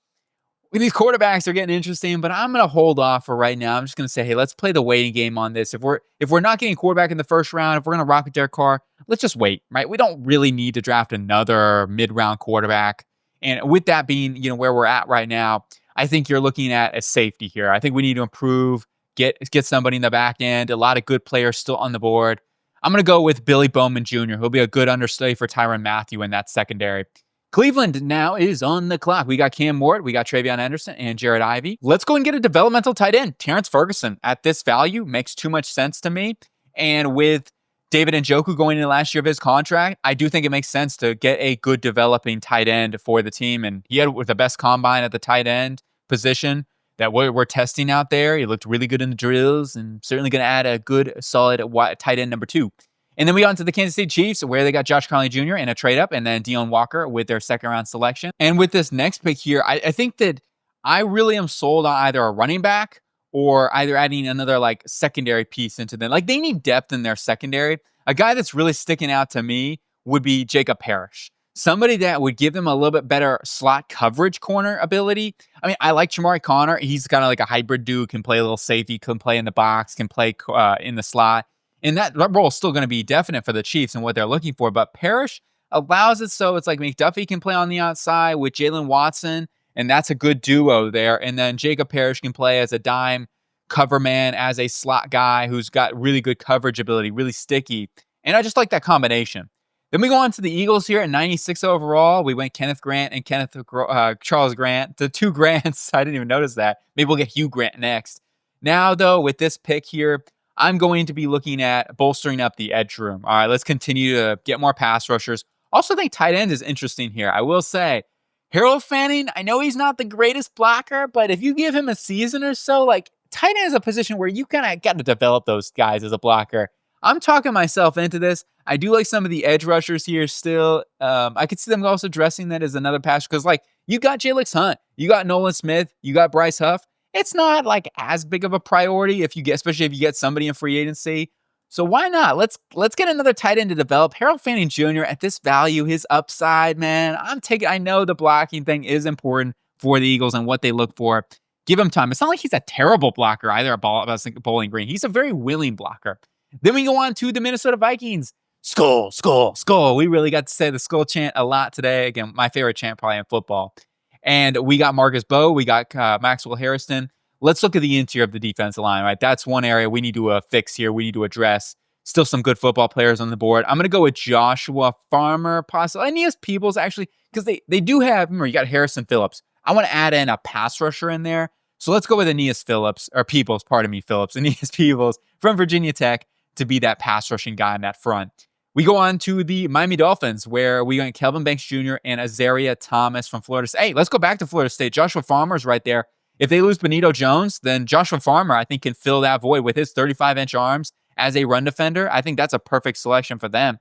These quarterbacks are getting interesting, but I'm going to hold off for right now. I'm just going to say, hey, let's play the waiting game on this. If we're not getting a quarterback in the first round, if we're going to rock with Derek Carr, let's just wait, right? We don't really need to draft another mid-round quarterback. And with that being, where we're at right now, I think you're looking at a safety here. I think we need to improve, get somebody in the back end. A lot of good players still on the board. I'm going to go with Billy Bowman Jr., who'll be a good understudy for Tyrann Mathieu in that secondary. Cleveland now is on the clock. We got Cam Ward, we got Travion Anderson, and Jared Ivey. Let's go and get a developmental tight end. Terrence Ferguson at this value makes too much sense to me. And with David Njoku going into last year of his contract, I do think it makes sense to get a good developing tight end for the team. And he had the best combine at the tight end position that we're testing out there. He looked really good in the drills and certainly going to add a good, solid tight end number 2. And then we got into the Kansas City Chiefs, where they got Josh Conley Jr. in a trade up, and then Deone Walker with their second-round selection. And with this next pick here, I think that I really am sold on either a running back or either adding another secondary piece into them. They need depth in their secondary. A guy that's really sticking out to me would be Jacob Parrish. Somebody that would give them a little bit better slot coverage corner ability. I mean, I like Jamari Connor. He's kind of like a hybrid dude, can play a little safety, can play in the box, can play in the slot. And that role is still going to be definite for the Chiefs and what they're looking for. But Parrish allows it so it's like McDuffie can play on the outside with Jalen Watson, and that's a good duo there. And then Jacob Parrish can play as a dime cover man, as a slot guy who's got really good coverage ability, really sticky. And I just like that combination. Then we go on to the Eagles here at 96 overall. We went Kenneth Grant and Charles Grant, the 2 Grants. I didn't even notice that. Maybe we'll get Hugh Grant next. Now, though, with this pick here, I'm going to be looking at bolstering up the edge room. All right, let's continue to get more pass rushers. Also think tight end is interesting here. I will say, Harold Fanning, I know he's not the greatest blocker, but if you give him a season or so, tight end is a position where you kind of got to develop those guys as a blocker. I'm talking myself into this. I do like some of the edge rushers here still. I could see them also dressing that as another pass because, you got Jalix Hunt, you got Nolan Smith, you got Bryce Huff. It's not as big of a priority especially if you get somebody in free agency. So why not? Let's get another tight end to develop. Harold Fanning Jr. at this value, his upside, man. I know the blocking thing is important for the Eagles and what they look for. Give him time. It's not like he's a terrible blocker either, Bowling Green. He's a very willing blocker. Then we go on to the Minnesota Vikings. Skull, skull, skull. We really got to say the skull chant a lot today. Again, my favorite chant probably in football. And we got Marcus Bowe. We got Maxwell Harrison. Let's look at the interior of the defensive line, right? That's one area we need to fix here. We need to address. Still some good football players on the board. I'm going to go with Joshua Farmer, possibly. Aeneas Peebles, actually, because they do have, remember, you got Harrison Phillips. I want to add in a pass rusher in there. So let's go with Aeneas Phillips from Virginia Tech to be that pass rushing guy in that front. We go on to the Miami Dolphins, where we got Kelvin Banks Jr. and Azaria Thomas from Florida State. Hey, let's go back to Florida State. Joshua Farmer's right there. If they lose Benito Jones, then Joshua Farmer, I think, can fill that void with his 35-inch arms as a run defender. I think that's a perfect selection for them.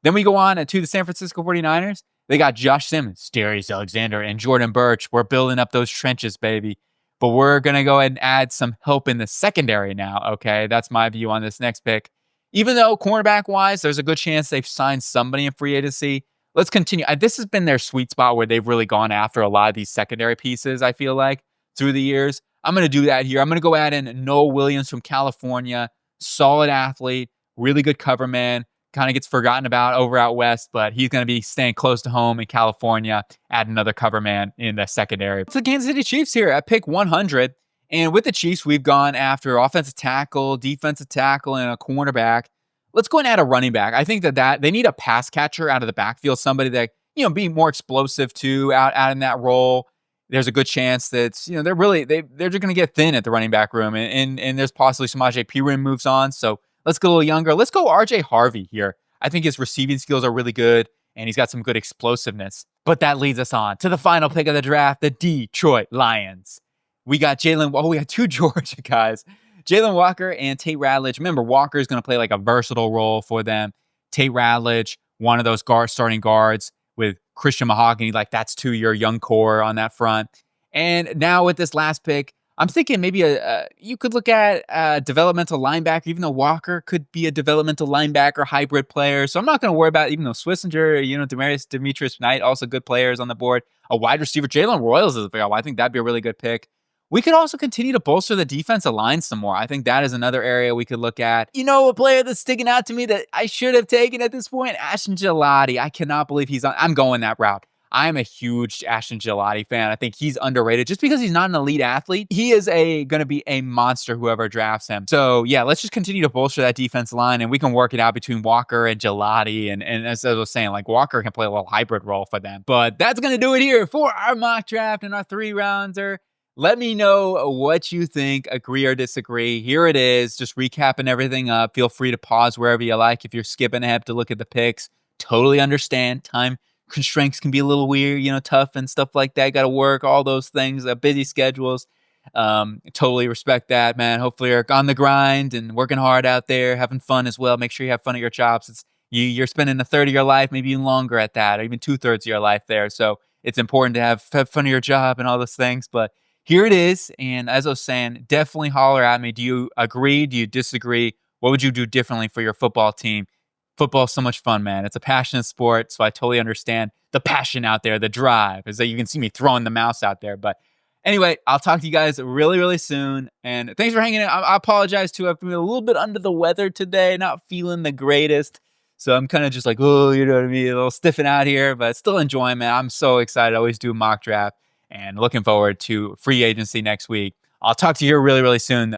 Then we go on to the San Francisco 49ers. They got Josh Simmons, Darius Alexander, and Jordan Birch. We're building up those trenches, baby. But we're going to go ahead and add some help in the secondary now. Okay. That's my view on this next pick. Even though cornerback wise, there's a good chance they've signed somebody in free agency. Let's continue. This has been their sweet spot where they've really gone after a lot of these secondary pieces, I feel like, through the years. I'm going to do that here. I'm going to go add in Noah Williams from California. Solid athlete, really good cover man. Kind of gets forgotten about over out west, but he's going to be staying close to home in California. Add another cover man in the secondary. It's the Kansas City Chiefs here at pick 100. And with the Chiefs, we've gone after offensive tackle, defensive tackle, and a cornerback. Let's go and add a running back. I think that they need a pass catcher out of the backfield, somebody that, be more explosive too, out in that role. There's a good chance that, they're just going to get thin at the running back room. And there's possibly Samaje Perine moves on. So let's go a little younger. Let's go RJ Harvey here. I think his receiving skills are really good, and he's got some good explosiveness. But that leads us on to the final pick of the draft, the Detroit Lions. We got we got two Georgia guys, Jalen Walker and Tate Ratledge. Remember, Walker is going to play like a versatile role for them. Tate Ratledge, one of those starting guards with Christian Mahogany, like that's your young core on that front. And now with this last pick, I'm thinking maybe you could look at a developmental linebacker, even though Walker could be a developmental linebacker hybrid player. So I'm not going to worry about, even though Swissenger, Demetrius Knight, also good players on the board. A wide receiver, Jalen Royals is available. I think that'd be a really good pick. We could also continue to bolster the defensive line some more. I think that is another area we could look at. A player that's sticking out to me that I should have taken at this point, Ashton Jeanty. I cannot believe I'm going that route. I'm a huge Ashton Jeanty fan. I think he's underrated just because he's not an elite athlete. He is going to be a monster, whoever drafts him. So yeah, let's just continue to bolster that defense line, and we can work it out between Walker and Jeanty. And as I was saying, like Walker can play a little hybrid role for them. But that's going to do it here for our mock draft and our 3-rounder. Let me know what you think, agree or disagree. Here it is, just recapping everything up. Feel free to pause wherever you like if you're skipping ahead to look at the picks. Totally understand. Time constraints can be a little weird, tough and stuff like that. Got to work, all those things, busy schedules. Totally respect that, man. Hopefully you're on the grind and working hard out there, having fun as well. Make sure you have fun at your jobs. You're spending a third of your life, maybe even longer at that, or even 2/3 of your life there. So it's important to have fun at your job and all those things. But here it is. And as I was saying, definitely holler at me. Do you agree? Do you disagree? What would you do differently for your football team? Football's so much fun, man. It's a passionate sport, so I totally understand the passion out there, the drive. Is that you can see me throwing the mouse out there. But anyway, I'll talk to you guys really, really soon. And thanks for hanging out. I apologize, too. I've been a little bit under the weather today, not feeling the greatest. So I'm kind of just like, oh, you know what I mean? A little stiffing out here, but still enjoying, man. I'm so excited. I always do mock draft and looking forward to free agency next week. I'll talk to you really, really soon.